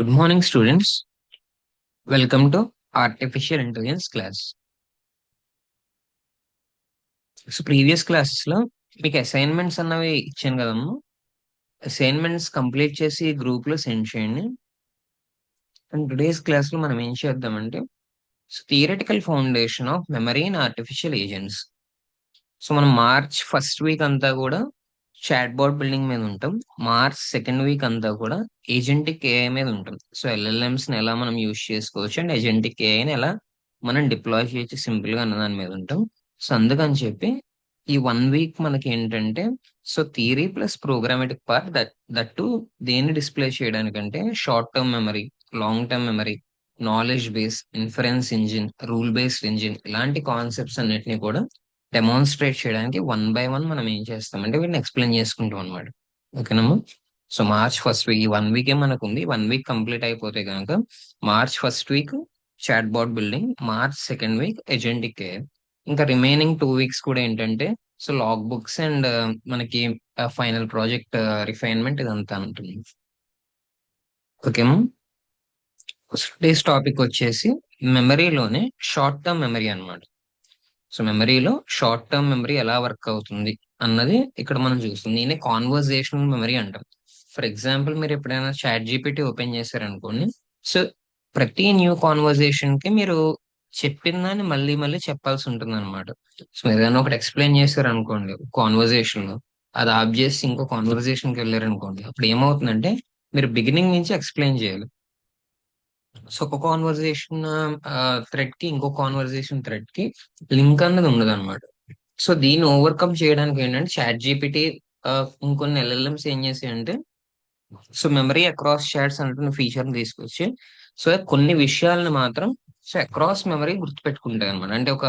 Good morning, students. Welcome to Artificial Intelligence class. So, previous classes లో మీకు assignments అన్నవి ఇచ్చాను కదమ్మా. అసైన్మెంట్స్ కంప్లీట్ చేసి గ్రూప్ లో సెండ్ చేయండి. అండ్ టుడేస్ క్లాస్ లో మనం ఏం చేద్దామంటే theoretical foundation of memory in artificial agents. So మనం మార్చ్ ఫస్ట్ వీక్ అంతా కూడా చాట్ బాట్ బిల్డింగ్ మీద ఉంటాం. మార్చ్ సెకండ్ వీక్ అంతా కూడా ఏజెంటిక్ ఏఐ మీద ఉంటాం. సో ఎల్ఎల్ఎంస్ ని ఎలా మనం యూజ్ చేసుకోవచ్చు అండ్ ఏజెంటిక్ ఏఐని ఎలా మనం డిప్లాయ్ చేయొచ్చు సింపుల్ గా అన్న దాని మీద ఉంటాం. సో అందుకని చెప్పి ఈ 1 వీక్ మనకి ఏంటంటే so theory plus programmatic part that to దేన్ని డిస్ప్లే చేయడానికంటే short term memory, long term memory, knowledge base, inference engine, rule based engine ఇలాంటి కాన్సెప్ట్స్ అన్నిటిని కూడా డెమాన్స్ట్రేట్ చేయడానికి వన్ బై వన్ మనం ఏం చేస్తామంటే వీటిని ఎక్స్ప్లెయిన్ చేసుకుంటాం అనమాట. ఓకేనమ్మా. సో మార్చ్ ఫస్ట్ వీక్ ఈ 1 వీకే మనకు ఉంది. 1 వీక్ కంప్లీట్ అయిపోతే కనుక March first week chat bot building, March second week agentic care, ఇంకా రిమైనింగ్ 2 వీక్స్ కూడా ఏంటంటే సో లాగ్ బుక్స్ అండ్ మనకి ఫైనల్ ప్రాజెక్ట్ రిఫైన్మెంట్ ఇదంతా ఉంటుంది. ఓకేమా. డేస్ టాపిక్ వచ్చేసి మెమరీలోనే షార్ట్ టర్మ్ మెమరీ అన్నమాట. సో మెమరీలో షార్ట్ టర్మ్ మెమరీ ఎలా వర్క్ అవుతుంది అన్నది ఇక్కడ మనం చూస్తుంది. దీన్ని కాన్వర్జేషనల్ మెమరీ అంటాం. ఫర్ ఎగ్జాంపుల్ మీరు ఎప్పుడైనా చాట్ జీపీటీ ఓపెన్ చేశారనుకోండి. సో ప్రతి న్యూ కాన్వర్జేషన్ కి మీరు చెప్పిన దాన్ని మళ్ళీ మళ్ళీ చెప్పాల్సి ఉంటుంది అనమాట. సో ఏదైనా ఒకటి ఎక్స్ప్లెయిన్ చేశారు అనుకోండి కాన్వర్జేషన్ లో, అది ఆఫ్ చేసి ఇంకో కాన్వర్జేషన్ కి వెళ్ళారనుకోండి, అప్పుడు ఏమవుతుందంటే మీరు బిగినింగ్ నుంచి ఎక్స్ప్లెయిన్ చేయాలి. సో ఒక కాన్వర్జేషన్ థ్రెడ్ కి ఇంకో కాన్వర్జేషన్ థ్రెడ్ కి లింక్ అన్నది ఉండదు అనమాట. సో దీన్ని ఓవర్కమ్ చేయడానికి ఏంటంటే చాట్ జీపీటీ ఇంకొన్ని ఎల్ఎల్ఎంస్ ఏం చేసాయంటే సో మెమరీ అక్రాస్ చాట్స్ అంటున్న ఫీచర్ ని తీసుకొచ్చి సో కొన్ని విషయాలను మాత్రం సో అక్రాస్ మెమరీ గుర్తుపెట్టుకుంటాయి అనమాట. అంటే ఒక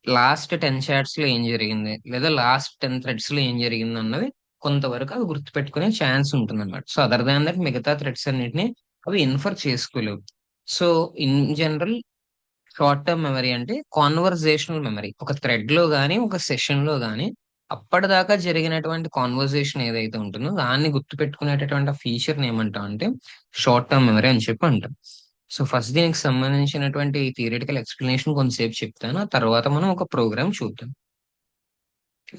లాస్ట్ 10 చాట్స్ లో ఏం జరిగింది లేదా లాస్ట్ 10 థ్రెడ్స్ లో ఏం జరిగింది అన్నది కొంతవరకు అవి గుర్తుపెట్టుకునే ఛాన్స్ ఉంటుంది అనమాట. సో అదర్ దాన్ దట్ మిగతా థ్రెడ్స్ అన్నిటిని అవి ఇన్ఫర్ చేసుకోలేవు. So in general short term memory అంటే కాన్వర్జేషనల్ మెమరీ. ఒక థ్రెడ్ లో గానీ ఒక సెషన్ లో గానీ అప్పటిదాకా జరిగినటువంటి కాన్వర్జేషన్ ఏదైతే ఉంటుందో దాన్ని గుర్తుపెట్టుకునేటటువంటి ఫీచర్ ని ఏమంటాం అంటే షార్ట్ టర్మ్ మెమరీ అని చెప్పి అంటాం. సో ఫస్ట్ దీనికి సంబంధించినటువంటి థియరిటికల్ ఎక్స్ప్లెనేషన్ కొంతసేపు చెప్తాను, ఆ తర్వాత మనం ఒక ప్రోగ్రామ్ చూద్దాం.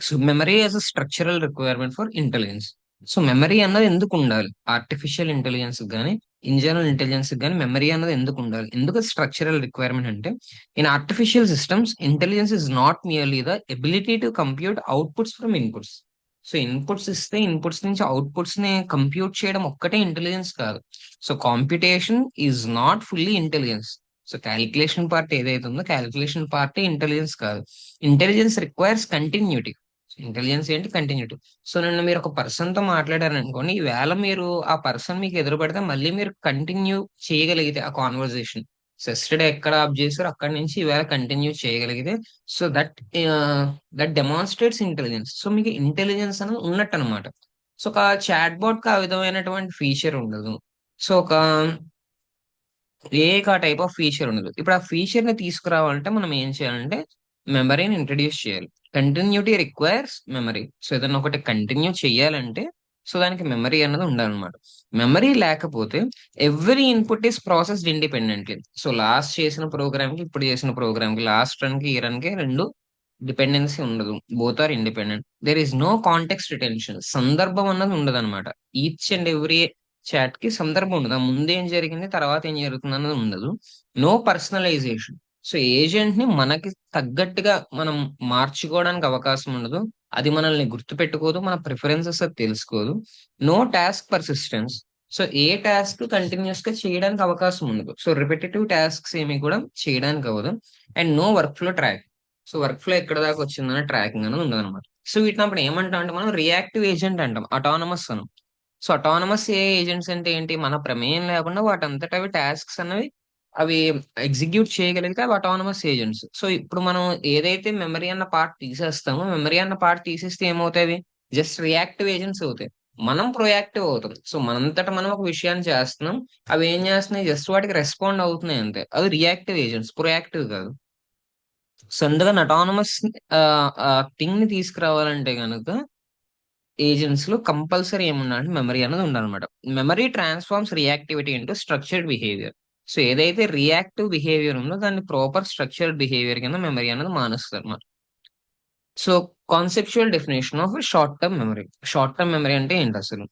So memory as a structural requirement for intelligence. So memory అన్నది ఎందుకు ఉండాలి ఆర్టిఫిషియల్ ఇంటెలిజెన్స్ కానీ ఇన్ జనరల్ ఇంటెలిజెన్స్ కానీ మెమరీ అన్నది ఎందుకు ఉండాలి, ఎందుకు స్ట్రక్చరల్ రిక్వైర్మెంట్ అంటే in artificial systems intelligence is not merely the ability to compute outputs from inputs. So inputs ఇస్తే ఇన్పుట్స్ నుంచి అవుట్పుట్స్ ని కంప్యూట్ చేయడం ఒక్కటే ఇంటెలిజెన్స్ కాదు. So computation is not fully intelligence. So calculation part ఏదైతే ఉందో calculation part intelligence కాదు. Intelligence requires continuity. Intelligence ఏంటి? కంటిన్యూటీ. సో నిన్న మీరు ఒక పర్సన్ తో మాట్లాడారు అనుకోండి, ఈవేళ మీరు ఆ పర్సన్ మీకు ఎదురు పెడితే మళ్ళీ మీరు కంటిన్యూ చేయగలిగితే ఆ కాన్వర్జేషన్ ఎస్టర్డే ఎక్కడ ఆఫ్ చేశారో అక్కడి నుంచి ఈవేళ కంటిన్యూ చేయగలిగితే so that demonstrates intelligence. So మీకు ఇంటెలిజెన్స్ అనేది ఉన్నట్టు అనమాట. సో ఒక చాట్ బోట్ కి ఆ విధమైనటువంటి ఫీచర్ ఉండదు. సో ఒక ఏక టైప్ ఆఫ్ ఫీచర్ ఉండదు. ఇప్పుడు ఆ ఫీచర్ ని తీసుకురావాలంటే మనం ఏం చేయాలంటే మెమరీని ఇంట్రడ్యూస్ చేయాలి. Continuity requires memory. సో ఏదైనా ఒకటి కంటిన్యూ చేయాలంటే సో దానికి మెమరీ అన్నది ఉండాలన్నమాట. మెమరీ లేకపోతే every input is processed independently. So last చేసిన ప్రోగ్రామ్ కి ఇప్పుడు చేసిన ప్రోగ్రామ్ కి లాస్ట్ రన్ కి ఈ రన్ కి రెండు డిపెండెన్సీ ఉండదు. Both are independent. There is no context retention. సందర్భం అన్నది ఉండదు అనమాట. ఈచ్ అండ్ ఎవ్రీ చాట్ కి సందర్భం ఉండదు. ఆ ముందు ఏం జరిగింది తర్వాత ఏం జరుగుతుంది అన్నది ఉండదు. No personalisation. సో ఏజెంట్ ని మనకి తగ్గట్టుగా మనం మార్చుకోవడానికి అవకాశం ఉండదు. అది మనల్ని గుర్తు పెట్టుకోదు, మన ప్రిఫరెన్సెస్ అది తెలుసుకోదు. No task persistence. So a task continuous గా చేయడానికి అవకాశం ఉండదు. సో రిపిటేటివ్ టాస్క్స్ ఏమి కూడా చేయడానికి అవ్వదు. And no work flow track. So work flow ఎక్కడ దాకా వచ్చిందనే ట్రాకింగ్ అనేది ఉండదు అనమాట. సో వీటిని అప్పుడు ఏమంటాం అంటే మనం రియాక్టివ్ ఏజెంట్ అంటాం, అటానమస్ అనం. సో అటానమస్ ఏ ఏజెంట్స్ అంటే ఏంటి? మన ప్రమేయం లేకుండా వాటంతట అవి టాస్క్స్ అనేవి అవి ఎగ్జిక్యూట్ చేయగలిగితే అవి అటానమస్ ఏజెంట్స్. సో ఇప్పుడు మనం ఏదైతే మెమరీ అన్న పార్ట్ తీసేస్తామో మెమరీ అన్న పార్ట్ తీసేస్తే ఏమవుతాయి? జస్ట్ రియాక్టివ్ ఏజెంట్స్ అవుతాయి. మనం ప్రొయాక్టివ్ అవుతాం. సో మనంతట మనం ఒక విషయాన్ని చేస్తున్నాం, అవి ఏం చేస్తున్నాయి? జస్ట్ వాటికి రెస్పాండ్ అవుతున్నాయి అంతే. అవి రియాక్టివ్ ఏజెంట్స్, ప్రొయాక్టివ్ కాదు. సో అందుకని అటానమస్ థింగ్ ని తీసుకురావాలంటే కనుక ఏజెంట్స్ లో కంపల్సరీ ఏముండాలంటే మెమరీ అనేది ఉండాలన్నమాట. Memory transforms reactivity into structured behaviour. So ఏదైతే రియాక్టివ్ బిహేవియర్ ఉందో దాన్ని ప్రాపర్ స్ట్రక్చర్డ్ బిహేవియర్ కింద మెమరీ అనేది మారుస్తారు అన్నమాట. So conceptual definition of short term memory. Short term memory అంటే ఏంటి అసలు?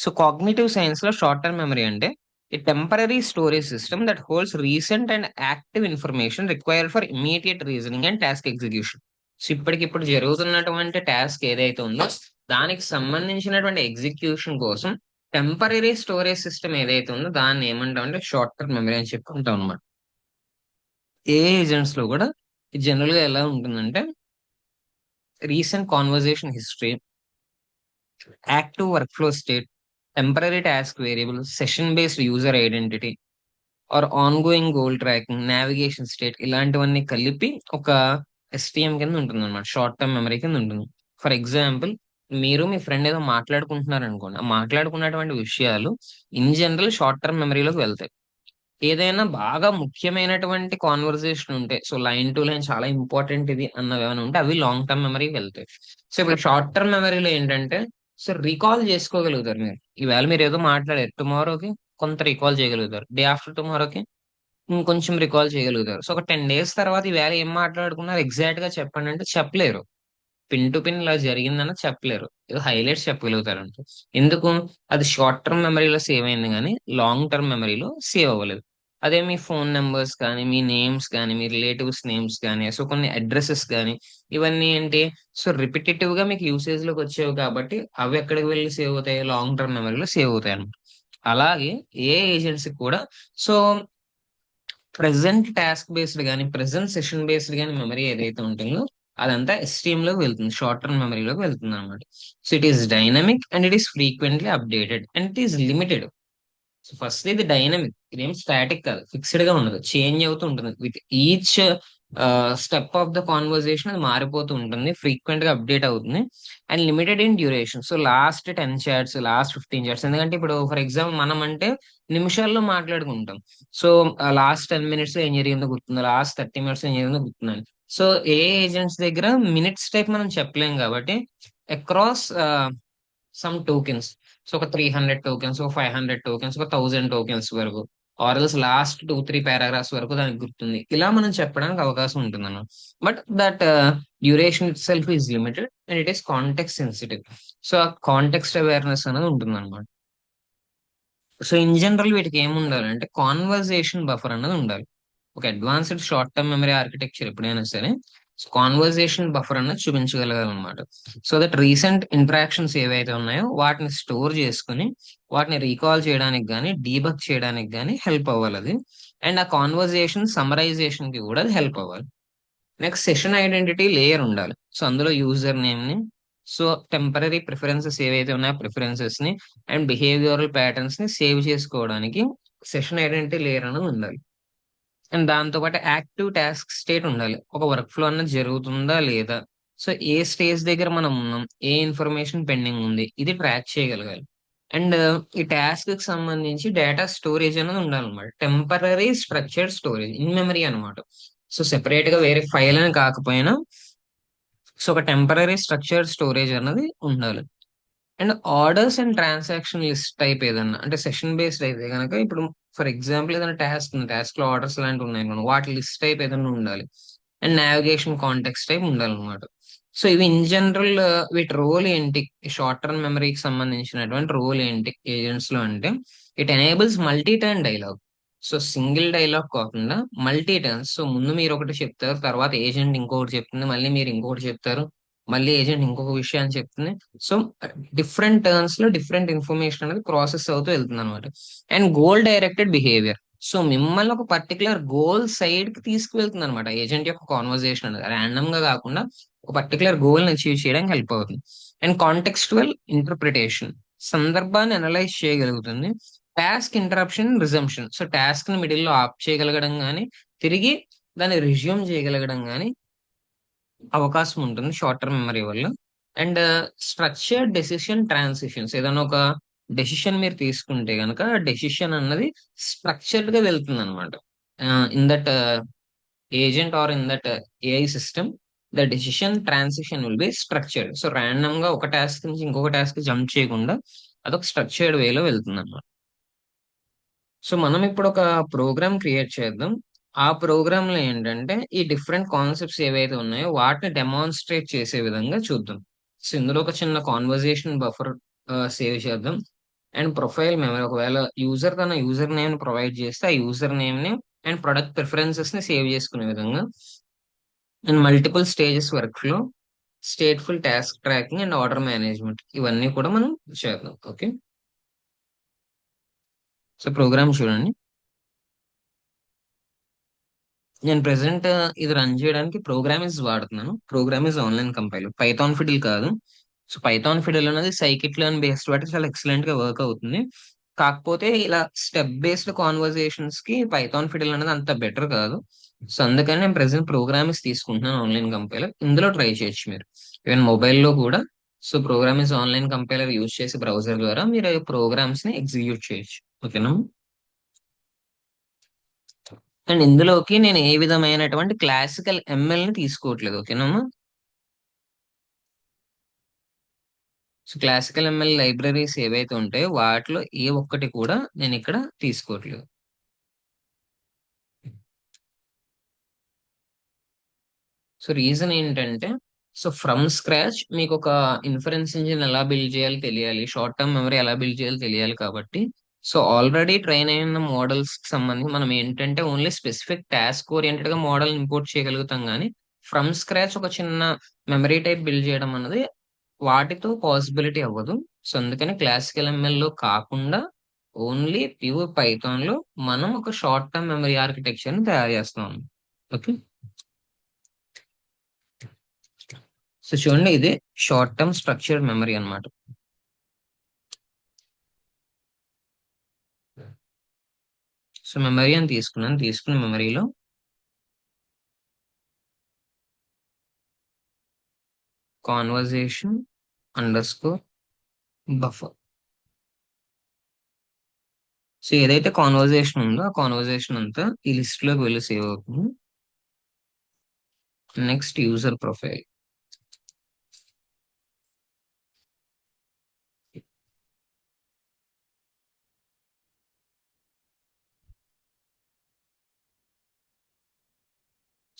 సో కాగ్నిటివ్ సైన్స్ లో షార్ట్ టర్మ్ మెమరీ అంటే a temporary storage system that holds recent and active information required for immediate reasoning and task execution. So ఇప్పటికిప్పుడు జరుగుతున్నటువంటి task ఏదైతే ఉందో దానికి సంబంధించినటువంటి ఎగ్జిక్యూషన్ కోసం టెంపరరీ స్టోరేజ్ సిస్టమ్ ఏదైతే ఉందో దాన్ని ఏమంటాం అంటే షార్ట్ టర్మ్ మెమరీ అని చెప్పుకుంటాం అనమాట. ఏ ఏజెంట్స్ లో కూడా జనరల్ గా ఎలా ఉంటుందంటే recent conversation history, active workflow state, temporary task variable, session based user identity or ongoing goal tracking, navigation state, ఇలాంటివన్నీ కలిపి ఒక ఎస్టిఎం కింద ఉంటుంది అనమాట. షార్ట్ టర్మ్ మెమరీ కింద ఉంటుంది. ఫర్ ఎగ్జాంపుల్, మీరు మీ ఫ్రెండ్ ఏదో మాట్లాడుకుంటున్నారు అనుకోండి, ఆ మాట్లాడుకున్నటువంటి విషయాలు ఇన్ జనరల్ షార్ట్ టర్మ్ మెమరీలోకి వెళ్తాయి. ఏదైనా బాగా ముఖ్యమైనటువంటి కాన్వర్సేషన్ ఉంటే, సో లైన్ టు లైన్ చాలా ఇంపార్టెంట్ ఇది అన్నవి ఏమైనా ఉంటే అవి లాంగ్ టర్మ్ మెమరీకి వెళ్తాయి. సో ఇప్పుడు షార్ట్ టర్మ్ మెమరీలో ఏంటంటే, సో రీకాల్ చేసుకోగలుగుతారు మీరు. ఈవేళ మీరు ఏదో మాట్లాడారు, టుమారోకి కొంత రీకాల్ చేయగలుగుతారు, డే ఆఫ్టర్ టుమారోకి ఇంకొంచెం రికాల్ చేయగలుగుతారు. సో ఒక 10 days తర్వాత ఈవేళ ఏం మాట్లాడుకున్నారు ఎగ్జాక్ట్ గా చెప్పండి అంటే చెప్పలేరు. పిన్ టు పిన్ ఇలా జరిగిందని చెప్పలేరు. ఏదో హైలైట్స్ చెప్పగలుగుతారు అంతే. ఎందుకు? అది షార్ట్ టర్మ్ మెమరీలో సేవ్ అయింది కానీ లాంగ్ టర్మ్ మెమరీలో సేవ్ అవ్వలేదు. అదే మీ ఫోన్ నెంబర్స్ కానీ, మీ నేమ్స్ కానీ, మీ రిలేటివ్స్ నేమ్స్ కానీ, సో కొన్ని అడ్రసెస్ కానీ, ఇవన్నీ ఏంటి, సో రిపిటేటివ్ గా మీకు యూసేజ్ లోకి వచ్చేవి కాబట్టి అవి ఎక్కడికి వెళ్ళి సేవ్ అవుతాయి, లాంగ్ టర్మ్ మెమరీలో సేవ్ అవుతాయి అన్నమాట. అలాగే ఏ ఏజెన్సీ కూడా సో ప్రెసెంట్ టాస్క్ బేస్డ్ కానీ ప్రెసెంట్ సెషన్ బేస్డ్ కానీ మెమరీ ఏదైతే ఉంటుందో అదంతా ఎస్టీఎం లోకి వెళ్తుంది, షార్ట్ టర్మ్ మెమరీలోకి వెళ్తుంది అనమాట. So it is dynamic and it is frequently updated and it is limited. So first ఇది డైనమిక్, ఇదేం స్టాటిక్ కాదు, ఫిక్స్డ్ గా ఉండదు, చేంజ్ అవుతూ ఉంటుంది with each step of the conversation. అది మారిపోతూ ఉంటుంది, ఫ్రీక్వెంట్ గా అప్డేట్ అవుతుంది. And limited in duration. So last 10 chats, last 15 chats, ఎందుకంటే ఇప్పుడు ఫర్ ఎగ్జాంపుల్ మనం అంటే నిమిషాల్లో మాట్లాడుకుంటాం. సో లాస్ట్ 10 minutes లో ఏం జరిగిందో గుర్తుందా, లాస్ట్ 30 minutes ఏం జరిగిందో గుర్తుందని. సో ఏ ఏజెంట్స్ దగ్గర మినిట్స్ టైప్ మనం చెప్పలేం కాబట్టి అక్రాస్ సమ్ టోకెన్స్, సో ఒక 300 టోకెన్స్, ఒక 500 టోకెన్స్, ఒక 1000 టోకెన్స్ వరకు, ఆర్ఎల్స్ లాస్ట్ 2-3 పారాగ్రాఫ్స్ వరకు దానికి గుర్తుంది, ఇలా మనం చెప్పడానికి అవకాశం ఉంటుంది అన్నమాట. But that duration it self is limited and it is context sensitive. So ఆ కాంటెక్స్ట్ అవేర్నెస్ అనేది ఉంటుంది అనమాట. సో ఇన్ జనరల్ వీటికి ఏమి ఉండాలంటే కాన్వర్సేషన్ బఫర్ అన్నది ఉండాలి. ఒక advanced short term memory architecture ఎప్పుడైనా సరే కాన్వర్సేషన్ బఫర్ అన్నది చూపించగలగాలన్నమాట. సో దట్ రీసెంట్ ఇంటరాక్షన్స్ ఏవైతే ఉన్నాయో వాటిని స్టోర్ చేసుకుని వాటిని రీకాల్ చేయడానికి కానీ డీబగ్ చేయడానికి కానీ హెల్ప్ అవ్వాలి అది. అండ్ ఆ కాన్వర్సేషన్ సమరైజేషన్ కి కూడా అది హెల్ప్ అవ్వాలి. నెక్స్ట్ సెషన్ ఐడెంటిటీ లేయర్ ఉండాలి. సో అందులో యూజర్ నేమ్ ని, సో టెంపరరీ ప్రిఫరెన్సెస్ ఏవైతే ఉన్నాయో ప్రిఫరెన్సెస్ ని అండ్ బిహేవియరల్ ప్యాటర్న్స్ ని సేవ్ చేసుకోవడానికి సెషన్ ఐడెంటిటీ లేయర్ అనేది ఉండాలి. అండ్ దాంతో పాటు యాక్టివ్ టాస్క్ స్టేట్ ఉండాలి. ఒక వర్క్ ఫ్లో అన్నది జరుగుతుందా లేదా, సో ఏ స్టేజ్ దగ్గర మనం ఉన్నాం, ఏ ఇన్ఫర్మేషన్ పెండింగ్ ఉంది, ఇది ట్రాక్ చేయగలగాలి. అండ్ ఈ టాస్క్ కి సంబంధించి డేటా స్టోరేజ్ అనేది ఉండాలన్నమాట. Temporary structured storage in memory అనమాట. సో సెపరేట్ గా వేరే ఫైల్ అని కాకపోయినా సో ఒక టెంపరరీ స్ట్రక్చర్డ్ స్టోరేజ్ అన్నది ఉండాలి. And orders and transaction list type ఏదన్నా అంటే సెషన్ బేస్డ్ అయితే కనుక ఇప్పుడు ఫర్ ఎగ్జాంపుల్ ఏదైనా టాస్క్ ఉంది, టాస్క్ లో ఆర్డర్స్ లాంటివి ఉన్నాయి అనుకోండి, వాటి లిస్ట్ టైప్ ఏదైనా ఉండాలి. అండ్ నావిగేషన్ కాంటెక్స్ట్ టైప్ ఉండాలన్నమాట. సో ఇవి ఇన్ జనరల్ వీటి రోల్ ఏంటి, షార్ట్ టర్మ్ మెమరీకి సంబంధించినటువంటి రోల్ ఏంటి ఏజెంట్స్ లో అంటే it enables multi turn dialogue. So single dialogue కాకుండా మల్టీ టర్న్స్. సో ముందు మీరు ఒకటి చెప్తారు, తర్వాత ఏజెంట్ ఇంకొకటి చెప్తుంది, మళ్ళీ మీరు ఇంకొకటి చెప్తారు, మళ్ళీ ఏజెంట్ ఇంకొక విషయాన్ని చెప్తుంది. సో డిఫరెంట్ టర్న్స్ లో డిఫరెంట్ ఇన్ఫర్మేషన్ అనేది ప్రాసెస్ అవుతూ వెళ్తుంది అనమాట. And goal directed behaviour. So మిమ్మల్ని ఒక పర్టికులర్ గోల్ సైడ్ కి తీసుకువెళ్తుంది అనమాట. ఏజెంట్ యొక్క కాన్వర్సేషన్ అనేది ర్యాండమ్ గా కాకుండా ఒక పర్టికులర్ గోల్ ని అచీవ్ చేయడానికి హెల్ప్ అవుతుంది. అండ్ కాంటెక్స్చువల్ ఇంటర్ప్రిటేషన్, సందర్భాన్ని అనలైజ్ చేయగలుగుతుంది. Task interruption resumption, so task ని మిడిల్ లో ఆఫ్ చేయగలగడం కానీ తిరిగి దాన్ని రిజ్యూమ్ చేయగలగడం కానీ అవకాశం ఉంటుంది షార్ట్ టర్మ్ మెమరీ వల్ల. అండ్ స్ట్రక్చర్డ్ డెసిషన్ ట్రాన్సిషన్స్, ఏదైనా ఒక డెసిషన్ మీరు తీసుకుంటే గనక డెసిషన్ అన్నది స్ట్రక్చర్డ్ గా వెళ్తుంది అనమాట in that agent or in that AI system. The decision transition will be structured. So random గా ఒక టాస్క్ నుంచి ఇంకొక టాస్క్ జంప్ చేయకుండా అదొక స్ట్రక్చర్డ్ వేలో వెళ్తుంది అన్నమాట. సో మనం ఇప్పుడు ఒక ప్రోగ్రామ్ క్రియేట్ చేద్దాం. ఆ ప్రోగ్రామ్ లో ఏంటంటే ఈ డిఫరెంట్ కాన్సెప్ట్స్ ఏవైతే ఉన్నాయో వాటిని డెమాన్స్ట్రేట్ చేసే విధంగా చూద్దాం. సో ఇందులో ఒక చిన్న కాన్వర్జేషన్ బఫర్ సేవ్ చేద్దాం. అండ్ ప్రొఫైల్ మెమరీ, ఒకవేళ యూజర్ తన యూజర్ నేమ్ ప్రొవైడ్ చేస్తే ఆ యూజర్ నేమ్ ని అండ్ ప్రొడక్ట్ ప్రిఫరెన్సెస్ ని సేవ్ చేసుకునే విధంగా, and multiple stages work flow, stateful task tracking and order management, ఇవన్నీ కూడా మనం చేద్దాం. ఓకే. సో ప్రోగ్రామ్ చూడండి. నేను ప్రెసెంట్ ఇది రన్ చేయడానికి ప్రోగ్రామిజ్ వాడుతున్నాను. ప్రోగ్రామిజ్ ఆన్లైన్ కంపైలర్, పైథాన్ ఫిడిల్ కాదు. సో పైథాన్ ఫిడిల్ అనేది సైకిట్ లెర్న్ బేస్డ్ వాటి చాలా ఎక్సలెంట్ గా వర్క్ అవుతుంది. కాకపోతే ఇలా స్టెప్ బేస్డ్ కాన్వర్సేషన్స్ కి పైథాన్ ఫిడిల్ అనేది అంత బెటర్ కాదు. సో అందుకని నేను ప్రెసెంట్ ప్రోగ్రామిజ్ తీసుకుంటున్నాను ఆన్లైన్ కంపైలర్. ఇందులో ట్రై చేయొచ్చు మీరు ఈవెన్ మొబైల్లో కూడా. సో ప్రోగ్రామిజ్ ఆన్లైన్ కంపైలర్ యూజ్ చేసి బ్రౌజర్ ద్వారా మీరు ప్రోగ్రామ్స్ ని ఎగ్జిక్యూట్ చేయొచ్చు. ఓకేనా. అండ్ ఇందులోకి నేను ఏ విధమైనటువంటి క్లాసికల్ ఎంఎల్ ని తీసుకోవట్లేదు. ఓకేనమ్మా. సో క్లాసికల్ ఎంఎల్ లైబ్రరీస్ ఏవైతే ఉంటాయో వాటిలో ఏ ఒక్కటి కూడా నేను ఇక్కడ తీసుకోవట్లేదు. సో రీజన్ ఏంటంటే, సో ఫ్రమ్ స్క్రాచ్ మీకు ఒక ఇన్ఫరెన్స్ ఇంజిన్ ఎలా బిల్డ్ చేయాలి తెలియాలి, షార్ట్ టర్మ్ మెమరీ ఎలా బిల్డ్ చేయాలి తెలియాలి కాబట్టి, సో ఆల్రెడీ ట్రైన్ అయిన మోడల్స్ కి సంబంధించి మనం ఏంటంటే ఓన్లీ స్పెసిఫిక్ టాస్క్ ఓరియంటెడ్ గా మోడల్ ఇంపోర్ట్ చేయగలుగుతాం, కానీ ఫ్రమ్ స్క్రాచ్ ఒక చిన్న మెమరీ టైప్ బిల్డ్ చేయడం అన్నది వాటితో పాసిబిలిటీ అవ్వదు. సో అందుకని క్లాసికల్ ఎంఎల్ లో కాకుండా ఓన్లీ ప్యూర్ పైథాన్ లో మనం ఒక షార్ట్ టర్మ్ మెమరీ ఆర్కిటెక్చర్ ని తయారు చేస్తాం. ఓకే. సో చూడండి, ఇది షార్ట్ టర్మ్ స్ట్రక్చర్డ్ మెమరీ అన్నమాట. సో మెమరీ అని తీసుకున్నాను. తీసుకున్న మెమరీలో conversation under score buffer. So ఏదైతే కాన్వర్జేషన్ ఉందో ఆ కాన్వర్జేషన్ అంతా ఈ లిస్ట్ లోకి వెళ్ళి సేవ్ అవుతుంది. Next user profile.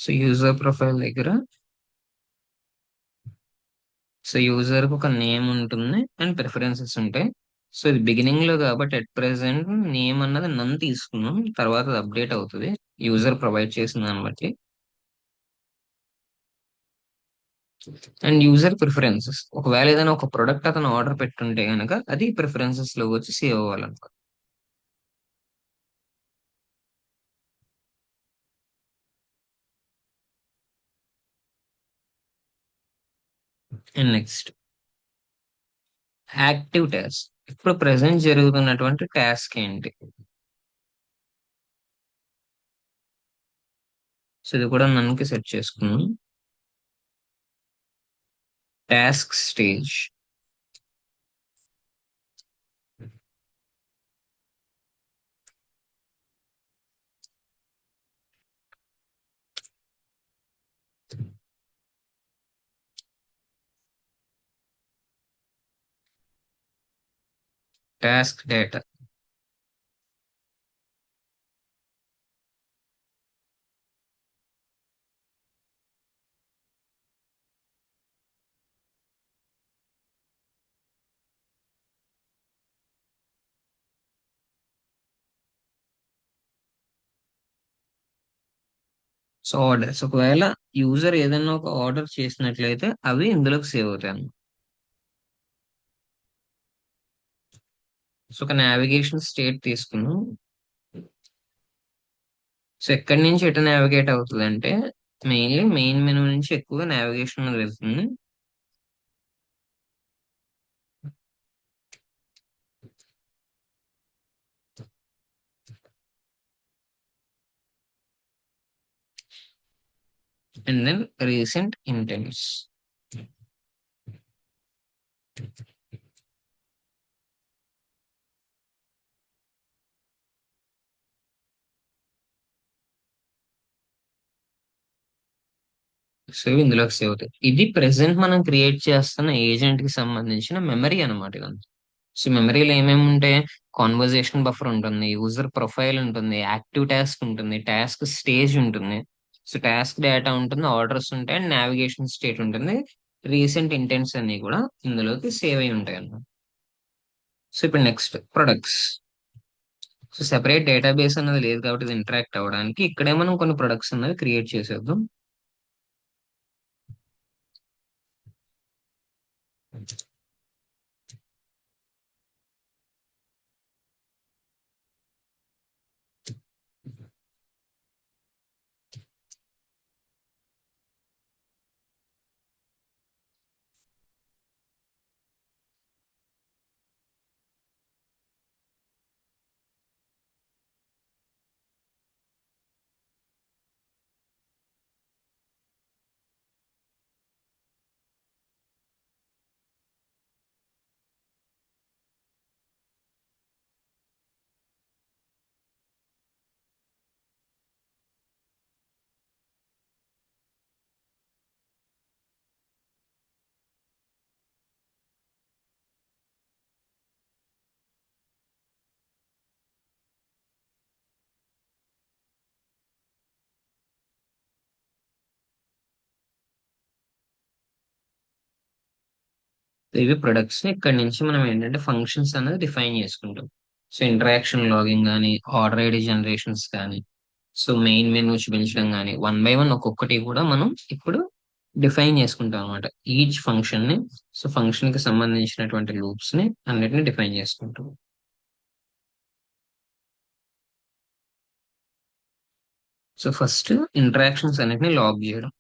So user profile దగ్గర సో యూజర్ కి ఒక నేమ్ ఉంటుంది అండ్ ప్రిఫరెన్సెస్ ఉంటాయి. సో ఇది బిగినింగ్ లో కాబట్టి అట్ ప్రెసెంట్ నేమ్ అన్నది నన్ను తీసుకున్నాం, తర్వాత అది అప్డేట్ అవుతుంది యూజర్ ప్రొవైడ్ చేసిన దాన్ని బట్టి. అండ్ యూజర్ ప్రిఫరెన్సెస్, ఒకవేళ ఏదైనా ఒక ప్రొడక్ట్ అతను ఆర్డర్ పెట్టుంటే కనుక అది ప్రిఫరెన్సెస్ లో వచ్చి సేవ్ అవ్వాలనుకో. అండ్ నెక్స్ట్ యాక్టివ్ టాస్క్, ఇప్పుడు ప్రెసెంట్ జరుగుతున్నటువంటి టాస్క్ ఏంటి. సో ఇది కూడా నన్నుకి సెట్ చేసుకున్నాం. Task stage, task data. So orders, ఒకవేళ యూజర్ ఏదైనా ఒక ఆర్డర్ చేసినట్లయితే అవి ఇందులోకి సేవ్ అవుతాయి అన్నమాట. సో ఒక నావిగేషన్ స్టేట్ తీసుకున్నాం. సో ఎక్కడి నుంచి ఎటు నావిగేట్ అవుతుంది అంటే మెయిన్లీ మెయిన్ మెనూ నుంచి ఎక్కువగా నావిగేషన్ వెళ్తుంది. And then recent intents. So ఇందులోకి సేవ్ అవుతాయి. ఇది ప్రెసెంట్ మనం క్రియేట్ చేస్తున్న ఏజెంట్ కి సంబంధించిన మెమరీ అనమాట ఇదంతా. సో మెమరీలో ఏమేమి ఉంటాయి? కాన్వర్జేషన్ బఫర్ ఉంటుంది, యూజర్ ప్రొఫైల్ ఉంటుంది, యాక్టివ్ టాస్క్ ఉంటుంది, టాస్క్ స్టేజ్ ఉంటుంది, సో టాస్క్ డేటా ఉంటుంది, ఆర్డర్స్ ఉంటాయి, అండ్ నావిగేషన్ స్టేట్ ఉంటుంది. రీసెంట్ ఇంటెంట్స్ అన్ని కూడా ఇందులోకి సేవ్ అయి ఉంటాయి అన్నమాట. సో ఇప్పుడు next products. So separate database అనేది లేదు కాబట్టి ఇది ఇంటరాక్ట్ అవ్వడానికి ఇక్కడే మనం కొన్ని ప్రొడక్ట్స్ అనేవి క్రియేట్ చేసేద్దాం. ఇవి ప్రొడక్ట్స్ ఇక్కడ నుంచి మనం ఏంటంటే ఫంక్షన్స్ అనేది డిఫైన్ చేసుకుంటాం. సో ఇంటరాక్షన్ లాగింగ్ కానీ, ఆర్డర్ ఐడి జనరేషన్స్ కానీ, సో మెయిన్ మెనూ చూపించడం కానీ, వన్ బై వన్ ఒక్కొక్కటి కూడా మనం ఇప్పుడు డిఫైన్ చేసుకుంటాం అనమాట. ఈచ్ ఫంక్షన్ ని, సో ఫంక్షన్ కి సంబంధించినటువంటి లూప్స్ ని అన్నిటిని డిఫైన్ చేసుకుంటాం. సో ఫస్ట్ ఇంటరాక్షన్స్ అన్నిటిని లాగ్ చేయడం.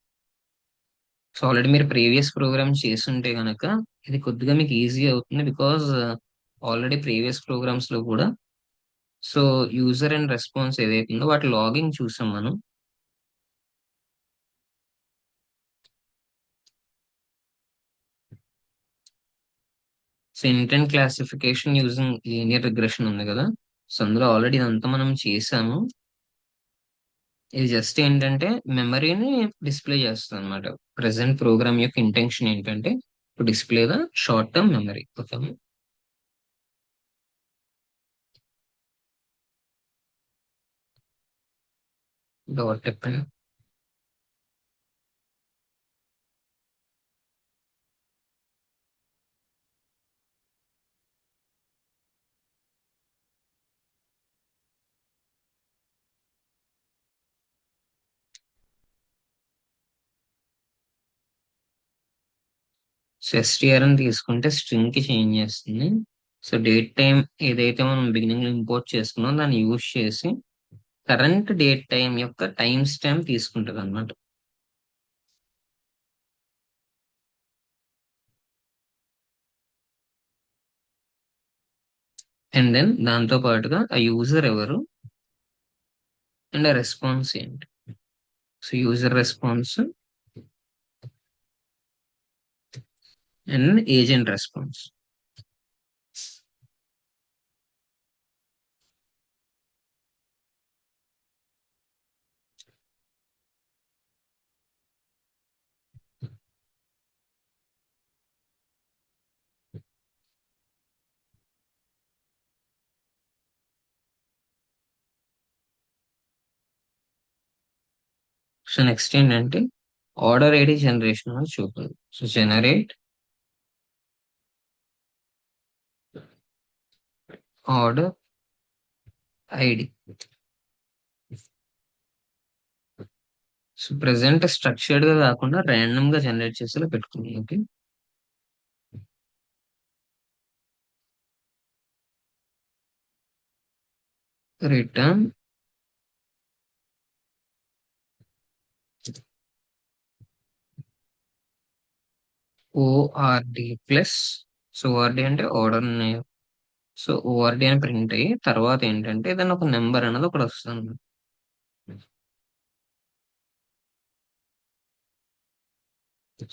సో ఆల్రెడీ మీరు ప్రీవియస్ ప్రోగ్రామ్ చేస్తుంటే గనక ఇది కొద్దిగా మీకు ఈజీ అవుతుంది, బికాజ్ ఆల్రెడీ ప్రీవియస్ ప్రోగ్రామ్స్ లో కూడా సో యూజర్ అండ్ రెస్పాన్స్ ఏదైతే ఉందో వాటి లాగింగ్ చూసాం మనం. So intent classification using linear regression ఉంది కదా, సో అందులో ఆల్రెడీ ఇదంతా మనం చేసాము. ఇది జస్ట్ ఏంటంటే మెమరీని డిస్ప్లే చేస్తుంది అనమాట. ప్రెసెంట్ ప్రోగ్రామ్ యొక్క ఇంటెన్షన్ ఏంటంటే to display the short term memory. Okay, dot చెప్పండి. సో ఎస్టిఆర్ అని తీసుకుంటే స్ట్రింగ్ కి చేంజ్ చేస్తుంది. సో డేట్ టైం ఏదైతే మనం బిగినింగ్ లో ఇంపోర్ట్ చేసుకున్నాం దాన్ని యూజ్ చేసి కరెంట్ డేట్ టైం యొక్క టైం స్టాంప్ తీసుకుంటుంది అనమాట. అండ్ దెన్ దాంతో పాటుగా ఆ యూజర్ ఎవరు అండ్ ఆ రెస్పాన్స్ ఏంటి. So user response and agent response. So next ఏంటంటే ఆర్డర్ ఐడి జనరేషన్ అని చూపాలి. So generate order ID. So present structured గా కాకుండా ర్యాండమ్ గా జనరేట్ చేసేలా పెట్టుకున్నాం. Okay, return ORD plus. So ORD అంటే ఆర్డర్ నేమ్. సో ఓఆర్డి అని ప్రింట్ అయ్యి తర్వాత ఏంటంటే దాని ఒక నెంబర్ అనేది ఒకటి వస్తుంది.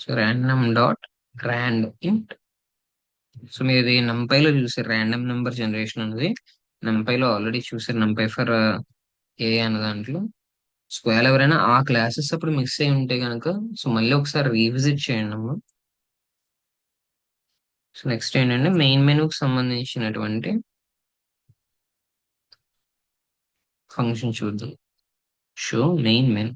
సో ర్యాండమ్ డాట్ ర్యాండ్ ఇంట్. సో మీరు ఇది నంపైలో చూసారు ర్యాండమ్ నెంబర్ జనరేషన్ అనేది. నంపైలో ఆల్రెడీ చూసారు నంపై ఫర్ ఏ అనే దాంట్లో. సో ఒకవేళ ఎవరైనా ఆ క్లాసెస్ అప్పుడు మిస్ అయి ఉంటే కనుక సో మళ్ళీ ఒకసారి రీవిజిట్ చేయండి అమ్మా. సో నెక్స్ట్ ఏంటంటే మెయిన్ మెనూకి సంబంధించినటువంటి ఫంక్షన్ చూద్దాం. Show main menu,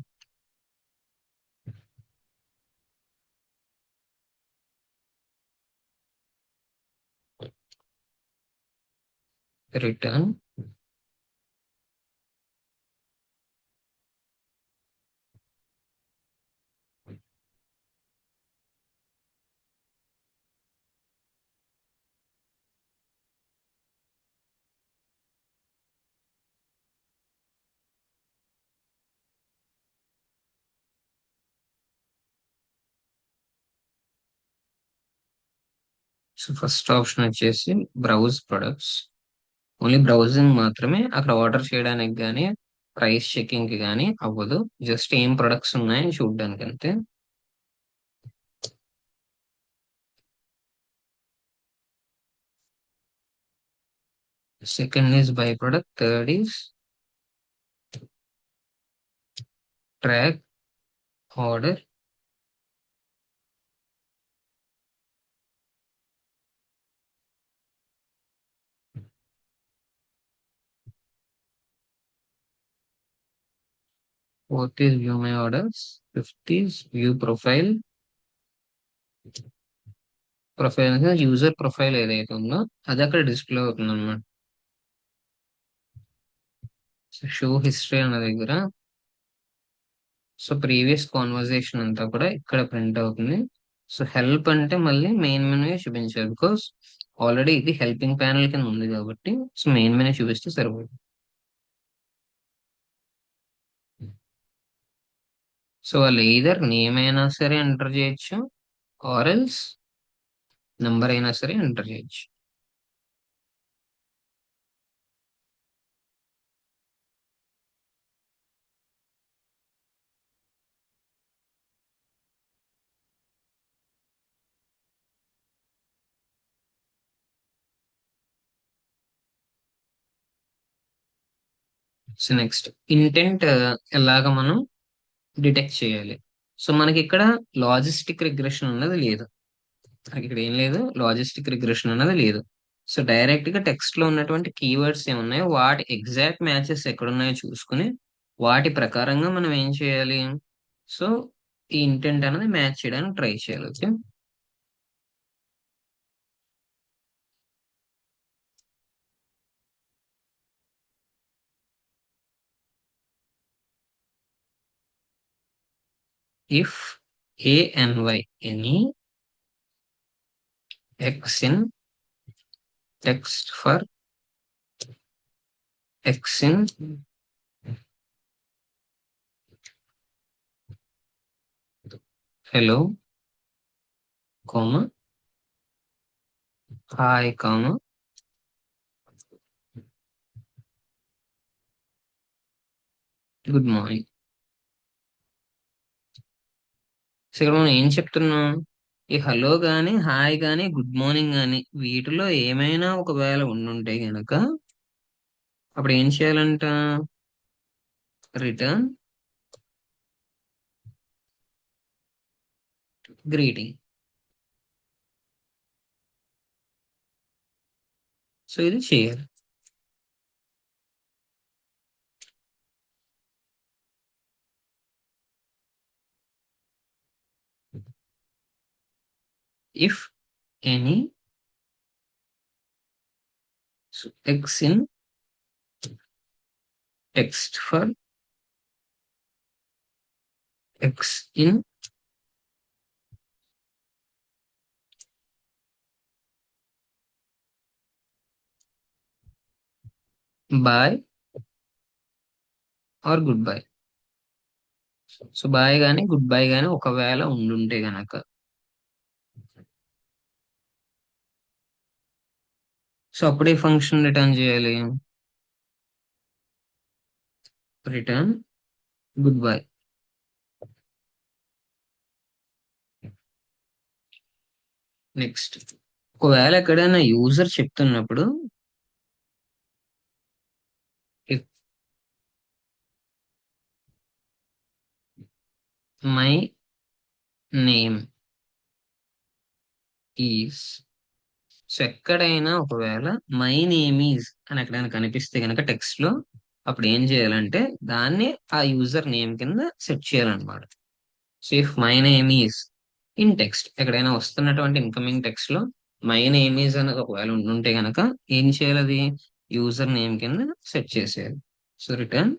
return so first option వచ్చేసి బ్రౌజ్ ప్రొడక్ట్స్. ఓన్లీ బ్రౌజింగ్ మాత్రమే, అక్కడ ఆర్డర్ చేయడానికి కానీ ప్రైస్ చెకింగ్ కి కానీ అవ్వదు. జస్ట్ ఏం ప్రొడక్ట్స్ ఉన్నాయని చూడడానికి అంతే. Second is by product, third is track order, fourth is view my orders, fifth is view profile. Profile user profile ఏదైతే ఉందో అది అక్కడ డిస్ప్లే అవుతుంది అనమాట. షో హిస్టరీ అన్న దగ్గర సో ప్రీవియస్ కాన్వర్జేషన్ అంతా కూడా ఇక్కడ ప్రింట్ అవుతుంది. సో హెల్ప్ అంటే మళ్ళీ మెయిన్ మెనూ చూపించారు, బికాస్ ఆల్రెడీ ఇది హెల్పింగ్ ప్యానల్ కింద ఉంది కాబట్టి సో మెయిన్ మెనూ చూపిస్తే సరిపోతుంది. సో వాళ్ళు either నేమ్ అయినా సరే ఎంటర్ చేయొచ్చు, ఆర్ ఎల్స్ నెంబర్ అయినా సరే ఎంటర్ చేయొచ్చు. సో నెక్స్ట్ ఇంటెంట్ ఎలాగ మనం డిటెక్ట్ చేయాలి. సో మనకి ఇక్కడ లాజిస్టిక్ రిగ్రెషన్ అన్నది లేదు. మనకి ఇక్కడ ఏం లేదు, లాజిస్టిక్ రిగ్రెషన్ అన్నది లేదు. సో డైరెక్ట్ గా టెక్స్ట్ లో ఉన్నటువంటి కీవర్డ్స్ ఏమున్నాయో వాటి ఎగ్జాక్ట్ మ్యాచెస్ ఎక్కడున్నాయో చూసుకుని వాటి ప్రకారంగా మనం ఏం చేయాలి. సో ఈ ఇంటెంట్ అనేది మ్యాచ్ చేయడానికి ట్రై చేయాలి. Okay. If A and Y any x in text for x in hello comma hi comma good morning. So ఇక్కడ మనం ఏం చెప్తున్నాం, ఈ హలో గాని హాయ్ గాని గుడ్ మార్నింగ్ గాని వీటిలో ఏమైనా ఒకవేళ ఉండుంటే గనక అప్పుడు ఏం చేయాలంట, రిటర్న్ గ్రీటింగ్. సో ఇది చేయాలి. If any x in text for x in bye or goodbye. So bye గాని గుడ్ బై గాని ఒకవేళ ఉండుంటే గనక సో అప్పుడే ఫంక్షన్ రిటర్న్ చేయాలి, రిటర్న్ గుడ్ బై. నెక్స్ట్ ఒకవేళ ఎక్కడైనా యూజర్ చెప్తున్నప్పుడు if my name is. So ఎక్కడైనా ఒకవేళ మై నేమ్ ఈజ్ అని ఎక్కడైనా కనిపిస్తే కనుక టెక్స్ట్ లో, అప్పుడు ఏం చేయాలంటే దాన్ని ఆ యూజర్ నేమ్ కింద సెట్ చేయాలన్నమాట. So if my name is in text, ఎక్కడైనా వస్తున్నటువంటి ఇన్కమింగ్ టెక్స్ట్ లో మై నేమ్ ఈజ్ అని ఒకవేళ ఉంటే గనక ఏం చేయాలి, అది యూజర్ నేమ్ కింద సెట్ చేసేయాలి. So return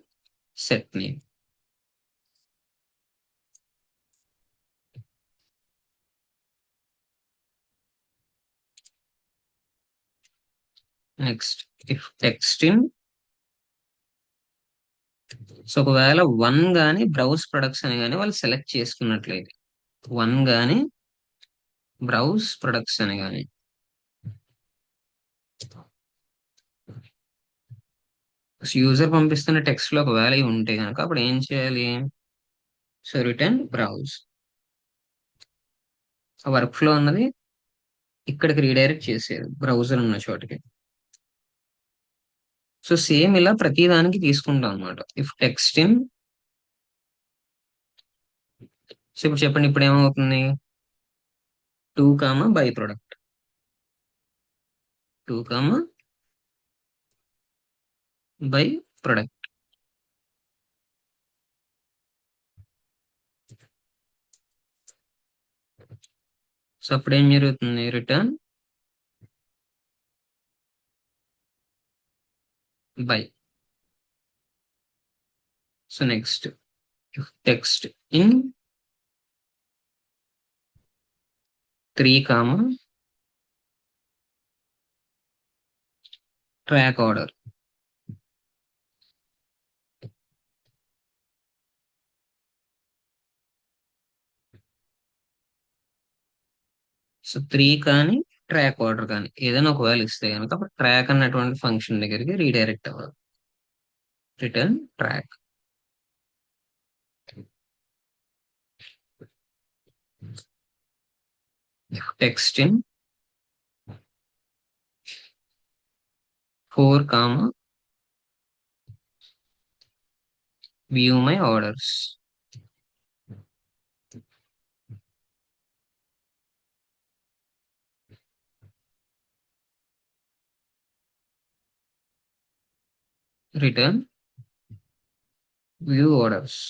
set name. Next if text in. So ఒకవేళ వన్ గాని బ్రౌజ్ ప్రొడక్ట్స్ అని కానీ వాళ్ళు సెలెక్ట్ చేసుకున్నట్లయితే, వన్ గాని బ్రౌజ్ ప్రొడక్ట్స్ అని కానీ, యూజర్ పంపిస్తున్న టెక్స్ట్ లో ఒకవేళ ఇవి ఉంటే కనుక అప్పుడు ఏం చేయాలి, సో రిటర్న్ బ్రౌజ్. ఆ వర్క్ ఫ్లో అన్నది ఇక్కడికి రీడైరెక్ట్ చేసేది బ్రౌజర్ ఉన్న చోటికి. సో సేమ్ ఇలా ప్రతి దానికి తీసుకుంటాం అనమాట. If text in. సో ఇప్పుడు చెప్పండి, ఇప్పుడు ఏమవుతుంది, two comma by product, two comma by product. So అప్పుడు ఏం జరుగుతుంది, written by. So next text in three comma track order. So three కానీ ట్రాక్ ఆర్డర్ కానీ ఏదైనా ఒకవేళ ఇస్తే కనుక అప్పుడు ట్రాక్ అన్నటువంటి ఫంక్షన్ దగ్గరికి రీడైరెక్ట్ అవ్వాలి. Return track. Text in four comma view my orders. Return view orders.